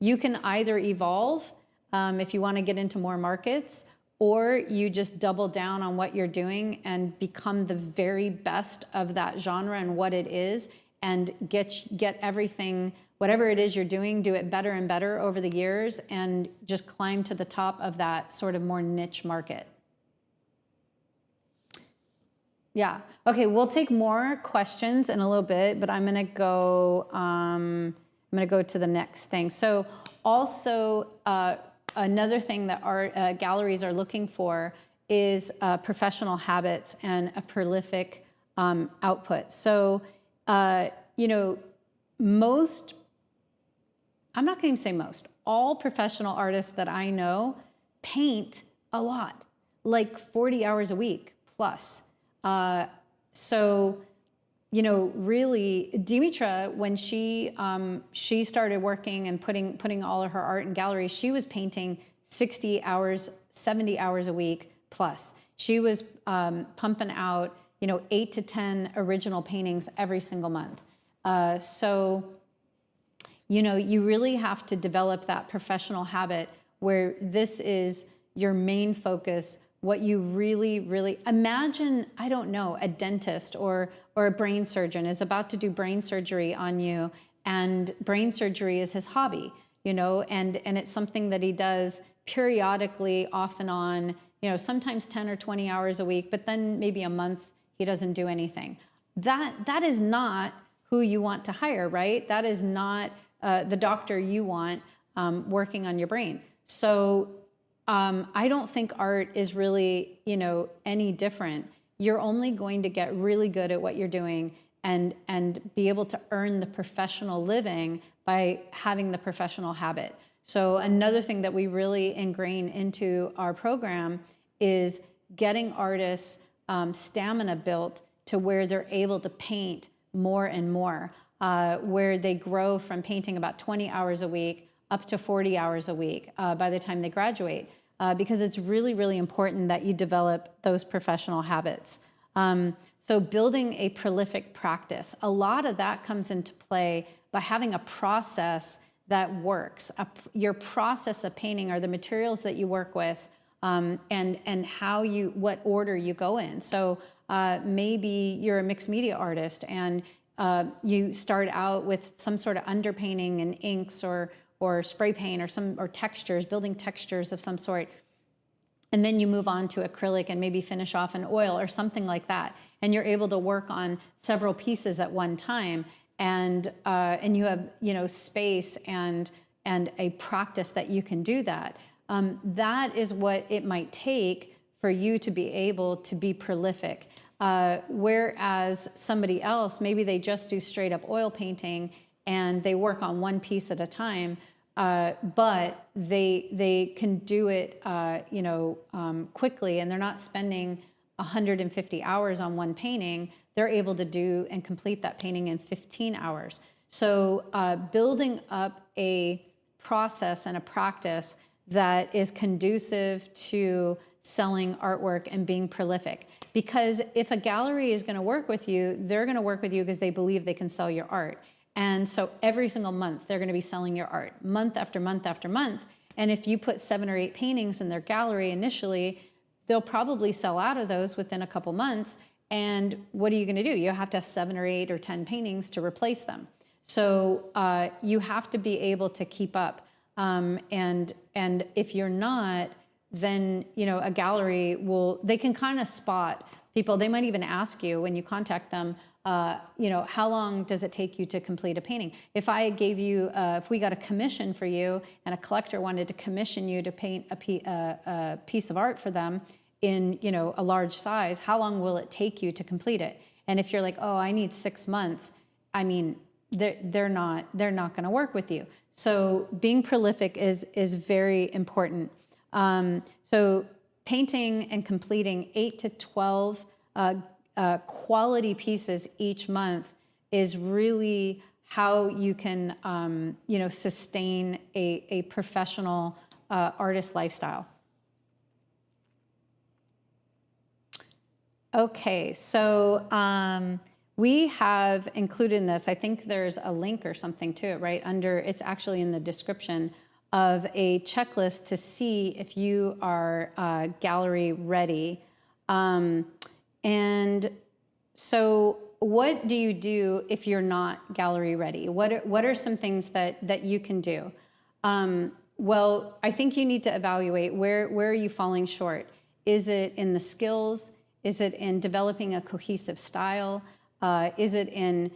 you can either evolve if you want to get into more markets, or you just double down on what you're doing and become the very best of that genre and what it is, and get everything, whatever it is you're doing, do it better and better over the years, and just climb to the top of that sort of more niche market. Yeah. Okay, we'll take more questions in a little bit, but I'm gonna go to the next thing. So also, another thing that art galleries are looking for is professional habits and a prolific output. So, you know, most, I'm not going to say most, all professional artists that I know paint a lot, like 40 hours a week plus. So, you know, really, Dimitra, when she started working and putting all of her art in galleries, she was painting 60 hours, 70 hours a week plus. She was pumping out, you know, 8 to 10 original paintings every single month. So, you know, you really have to develop that professional habit where this is your main focus. What you really, really imagine, I don't know, a dentist or a brain surgeon is about to do brain surgery on you, and brain surgery is his hobby, you know, and it's something that he does periodically, off and on, you know, sometimes 10 or 20 hours a week, but then maybe a month he doesn't do anything. That is not who you want to hire, right? That is not the doctor you want working on your brain. So I don't think art is really, you know, any different. You're only going to get really good at what you're doing and be able to earn the professional living by having the professional habit. So another thing that we really ingrain into our program is getting artists stamina built to where they're able to paint more and more, where they grow from painting about 20 hours a week up to 40 hours a week by the time they graduate, because it's really, really important that you develop those professional habits. So building a prolific practice, a lot of that comes into play by having a process that works. Your process of painting are the materials that you work with, and what order you go in. So maybe you're a mixed media artist and you start out with some sort of underpainting and inks or spray paint or textures, building textures of some sort. And then you move on to acrylic and maybe finish off in oil or something like that. And you're able to work on several pieces at one time. And you have, space and a practice that you can do that. That is what it might take for you to be able to be prolific. Whereas somebody else, maybe they just do straight up oil painting and they work on one piece at a time, but they can do it, quickly, and they're not spending 150 hours on one painting. They're able to do and complete that painting in 15 hours. So building up a process and a practice that is conducive to selling artwork and being prolific. Because if a gallery is going to work with you, they're going to work with you because they believe they can sell your art. And so every single month, they're going to be selling your art, month after month after month. And if you put 7 or 8 paintings in their gallery initially, they'll probably sell out of those within a couple months. And what are you going to do? You have to have 7 or 8 or 10 paintings to replace them. So you have to be able to keep up. And if you're not, then a gallery they can kind of spot people. They might even ask you when you contact them, how long does it take you to complete a painting? If I gave you, if we got a commission for you and a collector wanted to commission you to paint a piece of art for them in, a large size, how long will it take you to complete it? And if you're like, oh, I need 6 months, I mean, they're not going to work with you. So being prolific is very important. So painting and completing 8 to 12 quality pieces each month is really how you can, sustain a professional artist lifestyle. Okay, so we have included in this, I think there's a link or something to it, right? It's actually in the description of a checklist to see if you are gallery ready. And so what do you do if you're not gallery ready? What are some things that you can do? Well, I think you need to evaluate where are you falling short? Is it in the skills? Is it in developing a cohesive style? Is it in,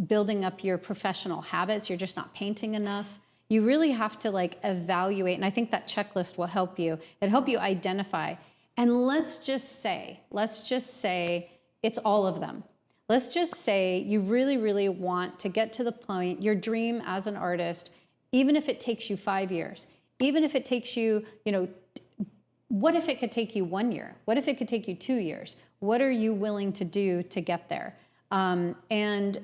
building up your professional habits? You're just not painting enough. You really have to evaluate. And I think that checklist will help you. It'll help you identify. And let's just say it's all of them. Let's just say you really, really want to get to the point, your dream as an artist, even if it takes you 5 years, even if it takes you, what if it could take you 1 year? What if it could take you 2 years? What are you willing to do to get there? And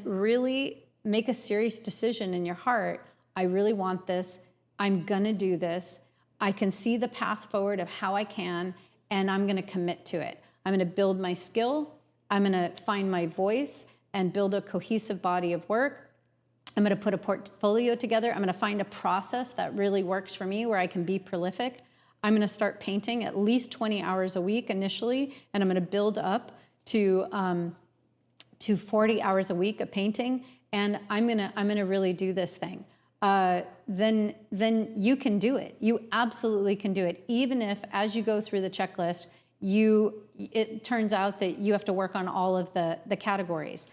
really make a serious decision in your heart. I really want this. I'm gonna do this. I can see the path forward of how I can, and I'm gonna commit to it. I'm gonna build my skill. I'm gonna find my voice and build a cohesive body of work. I'm gonna put a portfolio together. I'm gonna find a process that really works for me where I can be prolific. I'm gonna start painting at least 20 hours a week initially, and I'm gonna build up to 40 hours a week of painting, and I'm gonna really do this thing. Then you can do it. You absolutely can do it. Even if, as you go through the checklist, it turns out that you have to work on all of the categories.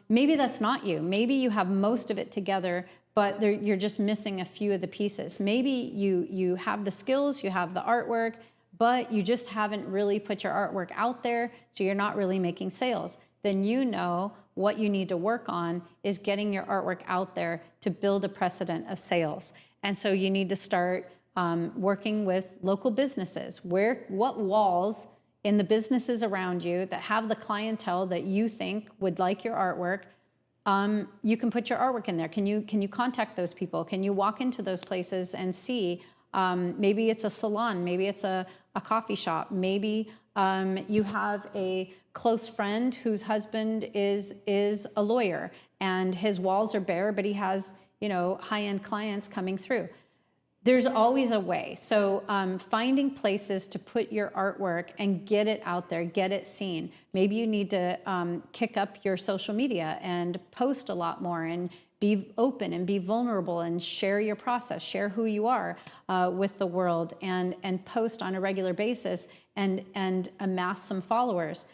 Maybe that's not you. Maybe you have most of it together, but you're just missing a few of the pieces. Maybe you have the skills, you have the artwork, but you just haven't really put your artwork out there, so you're not really making sales. Then what you need to work on is getting your artwork out there to build a precedent of sales. And so you need to start working with local businesses. What walls in the businesses around you that have the clientele that you think would like your artwork, you can put your artwork in there. Can you contact those people? Can you walk into those places and see? Maybe it's a salon, maybe it's a coffee shop, maybe you have a close friend whose husband is a lawyer, and his walls are bare, but he has, you know, high-end clients coming through. There's always a way. So finding places to put your artwork and get it out there, get it seen. Maybe you need to kick up your social media and post a lot more and be open and be vulnerable and share your process, share who you are with the world, and post on a regular basis and amass some followers.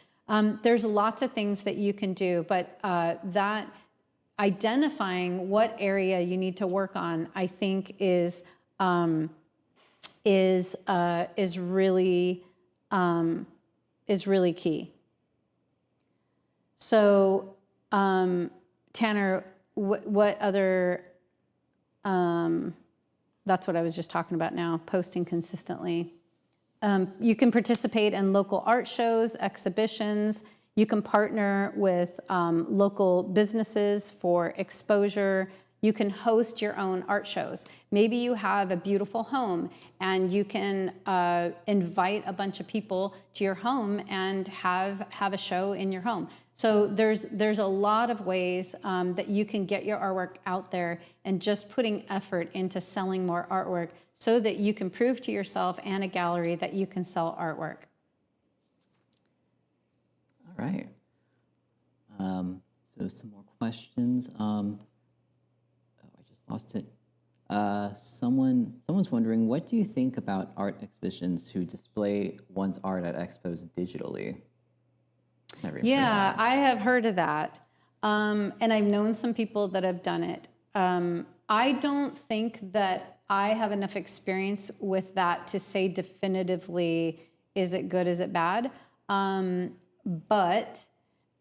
There's lots of things that you can do, but that identifying what area you need to work on, I think is really key. So, Tanner, what other? That's what I was just talking about now. Posting consistently. You can participate in local art shows, exhibitions. You can partner with local businesses for exposure. You can host your own art shows. Maybe you have a beautiful home and you can invite a bunch of people to your home and have a show in your home. So there's a lot of ways that you can get your artwork out there, and just putting effort into selling more artwork so that you can prove to yourself and a gallery that you can sell artwork. All right. So some more questions. Oh, I just lost it. Someone's wondering, what do you think about art exhibitions who display one's art at expos digitally? Never even heard of that. I have heard of that. And I've known some people that have done it. I don't think that I have enough experience with that to say definitively, is it good, is it bad? But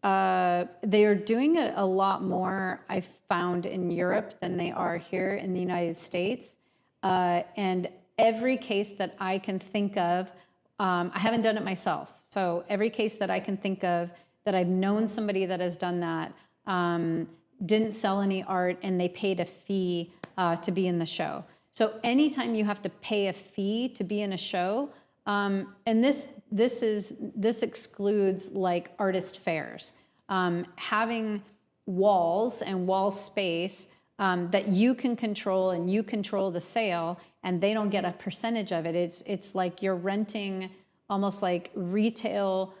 they are doing it a lot more, I've found, in Europe than they are here in the United States. And every case that I can think of, I haven't done it myself. So every case that I can think of that I've known somebody that has done that, didn't sell any art, and they paid a fee to be in the show. So anytime you have to pay a fee to be in a show, and this excludes like artist fairs, having walls and wall space that you can control, and you control the sale, and they don't get a percentage of it. It's like you're renting almost like retail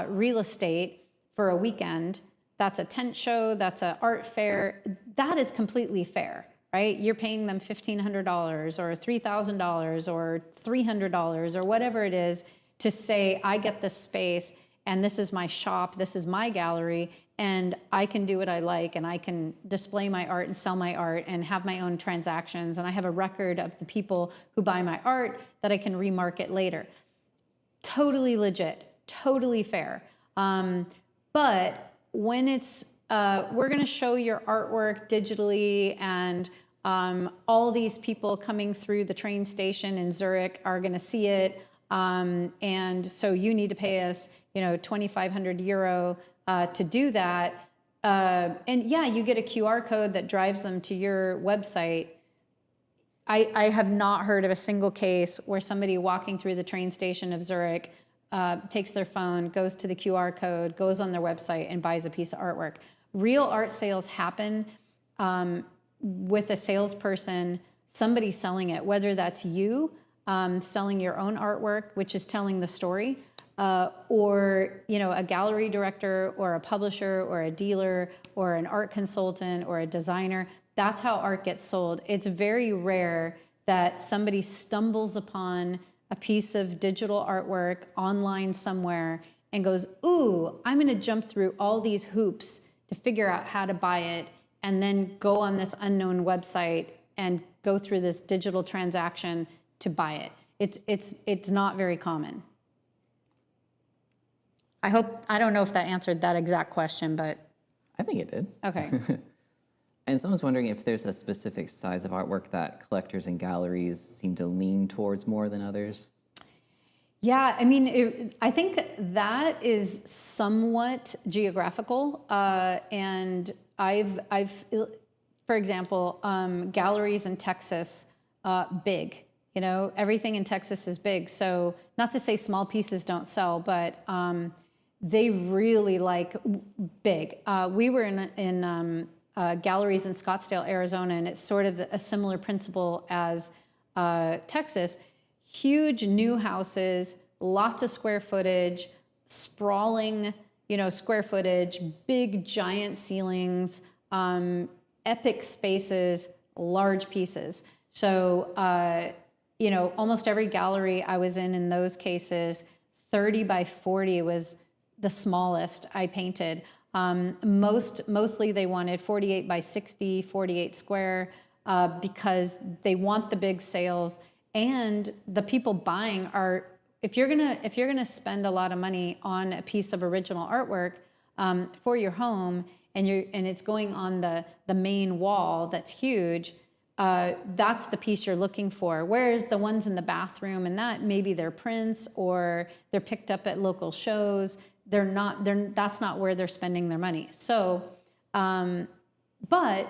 real estate for a weekend. That's a tent show, that's an art fair. That is completely fair, right? You're paying them $1,500 or $3,000 or $300 or whatever it is to say, I get this space and this is my shop, this is my gallery, and I can do what I like, and I can display my art and sell my art and have my own transactions, and I have a record of the people who buy my art that I can remarket later. Totally legit, totally fair. But when it's, we're gonna show your artwork digitally, and all these people coming through the train station in Zurich are gonna see it, and so you need to pay us, 2,500 euro to do that. And yeah, you get a QR code that drives them to your website. I have not heard of a single case where somebody walking through the train station of Zurich takes their phone, goes to the QR code, goes on their website, and buys a piece of artwork. Real art sales happen with a salesperson, somebody selling it, whether that's you selling your own artwork, which is telling the story, or a gallery director or a publisher or a dealer or an art consultant or a designer. That's how art gets sold. It's very rare that somebody stumbles upon a piece of digital artwork online somewhere and goes, ooh, I'm gonna jump through all these hoops to figure out how to buy it, and then go on this unknown website and go through this digital transaction to buy it. It's not very common. I don't know if that answered that exact question, but. I think it did. Okay. And someone's wondering if there's a specific size of artwork that collectors and galleries seem to lean towards more than others. Yeah, I mean, I think that is somewhat geographical, and I've, for example, galleries in Texas, big. Everything in Texas is big. So not to say small pieces don't sell, but they really like big. We were in galleries in Scottsdale, Arizona, and it's sort of a similar principle as Texas. Huge new houses, lots of square footage, sprawling, square footage, big giant ceilings, epic spaces, large pieces. So, almost every gallery I was in those cases, 30 by 40 was the smallest I painted. Mostly they wanted 48 by 60, 48 square, because they want the big sales, and the people buying are, if you're gonna spend a lot of money on a piece of original artwork for your home, and it's going on the main wall that's huge, that's the piece you're looking for. Whereas the ones in the bathroom and that, maybe they're prints or they're picked up at local shows. That's not where they're spending their money. So, but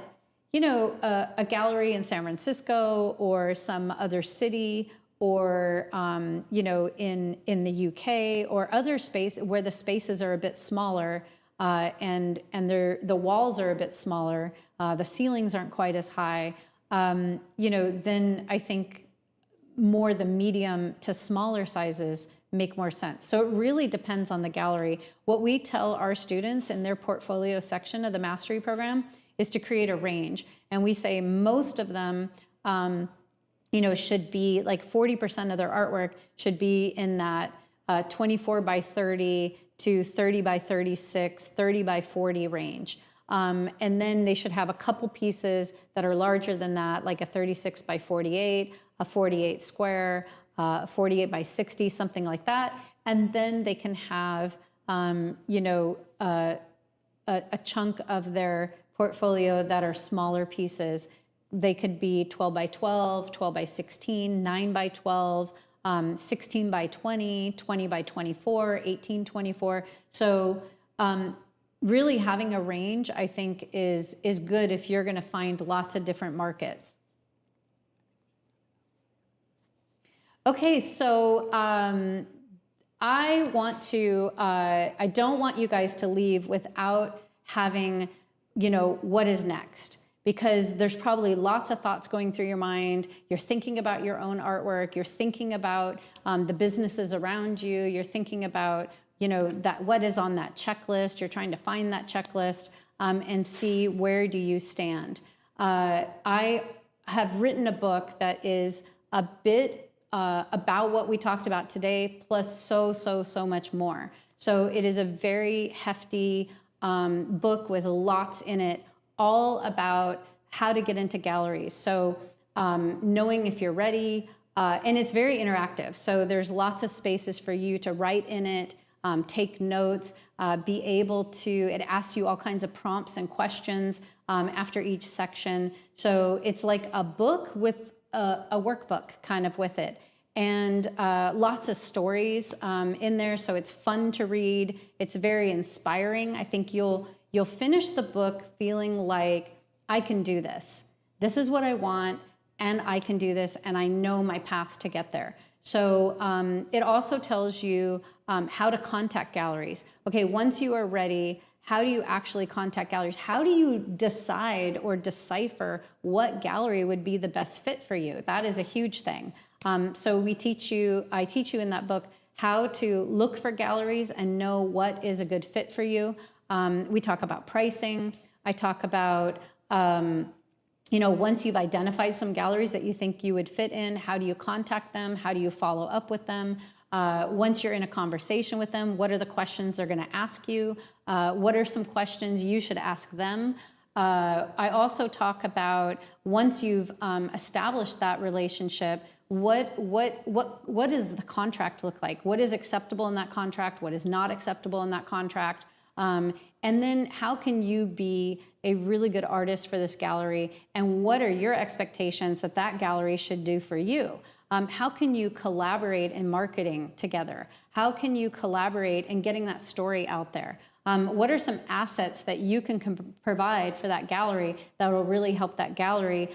a gallery in San Francisco or some other city, or in the UK or other space where the spaces are a bit smaller, and the walls are a bit smaller, the ceilings aren't quite as high, then I think more the medium to smaller sizes make more sense. So it really depends on the gallery. What we tell our students in their portfolio section of the mastery program is to create a range. And we say most of them, should be like 40% of their artwork should be in that 24 by 30 to 30 by 36, 30 by 40 range. And then they should have a couple pieces that are larger than that, like a 36 by 48, a 48 square, 48 by 60, something like that. And then they can have, a chunk of their portfolio that are smaller pieces. They could be 12 by 12, 12 by 16, 9 by 12, 16 by 20, 20 by 24, 18, 24. So really having a range, I think, is good if you're going to find lots of different markets. Okay, so I don't want you guys to leave without having, what is next? Because there's probably lots of thoughts going through your mind. You're thinking about your own artwork. You're thinking about the businesses around you. You're thinking about, that what is on that checklist. You're trying to find that checklist and see where do you stand. I have written a book that is a bit about what we talked about today, plus so much more. So it is a very hefty book with lots in it, all about how to get into galleries. So knowing if you're ready, and it's very interactive. So there's lots of spaces for you to write in it, take notes, be able to, it asks you all kinds of prompts and questions after each section. So it's like a book with a workbook kind of with it. And lots of stories in there, so it's fun to read. It's very inspiring. I think you'll finish the book feeling like, I can do this. This is what I want, and I can do this, and I know my path to get there. So it also tells you how to contact galleries. Okay, once you are ready, how do you actually contact galleries? How do you decide or decipher what gallery would be the best fit for you? That is a huge thing. So I teach you in that book how to look for galleries and know what is a good fit for you. We talk about pricing. I talk about, once you've identified some galleries that you think you would fit in, how do you contact them? How do you follow up with them? Once you're in a conversation with them, what are the questions they're going to ask you? What are some questions you should ask them? I also talk about, once you've established that relationship, what does the contract look like? What is acceptable in that contract? What is not acceptable in that contract? And then how can you be a really good artist for this gallery? And what are your expectations that that gallery should do for you? How can you collaborate in marketing together? How can you collaborate in getting that story out there? What are some assets that you can provide for that gallery that will really help that gallery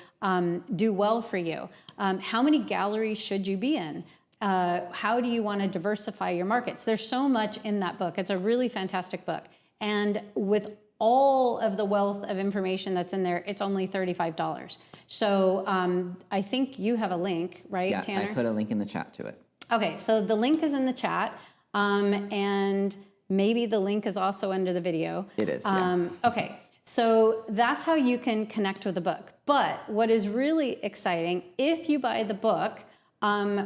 do well for you? How many galleries should you be in? How do you want to diversify your markets? There's so much in that book. It's a really fantastic book. And with all of the wealth of information that's in there, it's only $35. So I think you have a link, right, Yeah, Tanner? I put a link in the chat to it. Okay, so the link is in the chat, and maybe the link is also under the video. It is, yeah. Okay, so that's how you can connect with the book. But what is really exciting, if you buy the book,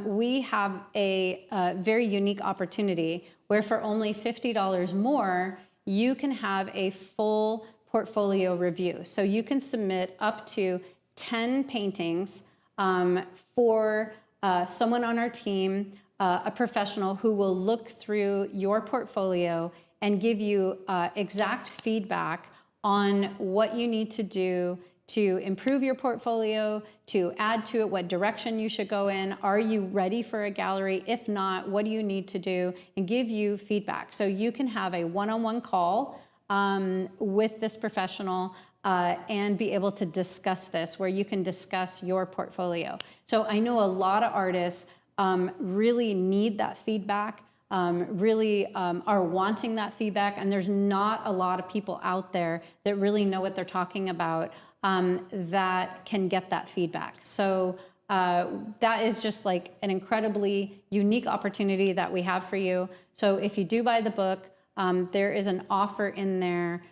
we have a very unique opportunity where for only $50 more, you can have a full portfolio review. So you can submit up to 10 paintings for someone on our team, a professional who will look through your portfolio and give you exact feedback on what you need to do to improve your portfolio, to add to it, what direction you should go in. Are you ready for a gallery? If not, what do you need to do? And give you feedback. So you can have a one-on-one call with this professional and be able to discuss this, where you can discuss your portfolio. So I know a lot of artists really need that feedback, really are wanting that feedback, and there's not a lot of people out there that really know what they're talking about that can get that feedback. So that is just like an incredibly unique opportunity that we have for you. So if you do buy the book, there is an offer in there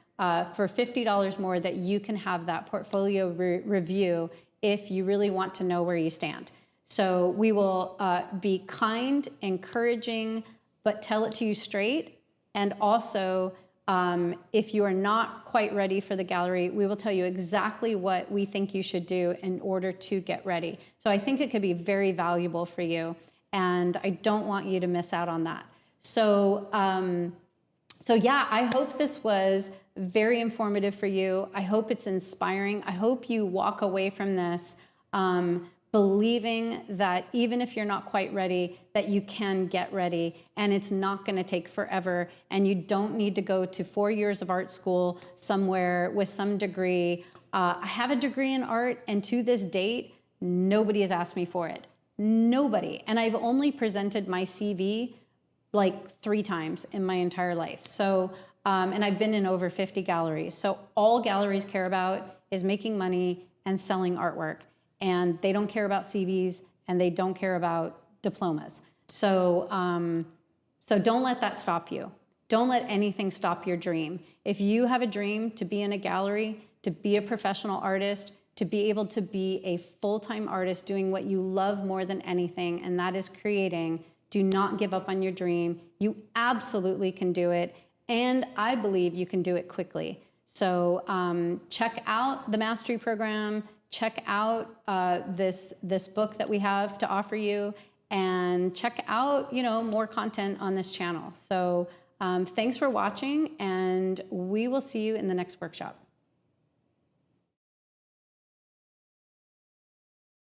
for $50 more that you can have that portfolio review if you really want to know where you stand. So we will be kind, encouraging, but tell it to you straight. And also, if you are not quite ready for the gallery, we will tell you exactly what we think you should do in order to get ready. So I think it could be very valuable for you, and I don't want you to miss out on that. So, so yeah, I hope this was very informative for you. I hope it's inspiring. I hope you walk away from this believing that even if you're not quite ready, that you can get ready, and it's not going to take forever, and you don't need to go to 4 years of art school somewhere with some degree. I have a degree in art, and to this date, nobody has asked me for it. Nobody. And I've only presented my CV like 3 times in my entire life. So, and I've been in over 50 galleries. So all galleries care about is making money and selling artwork. And they don't care about CVs, and they don't care about diplomas. So, so don't let that stop you. Don't let anything stop your dream. If you have a dream to be in a gallery, to be a professional artist, to be able to be a full-time artist doing what you love more than anything, and that is creating, do not give up on your dream. You absolutely can do it, and I believe you can do it quickly. So check out the Mastery Program. Check out this book that we have to offer you, and check out more content on this channel. So thanks for watching, and we will see you in the next workshop.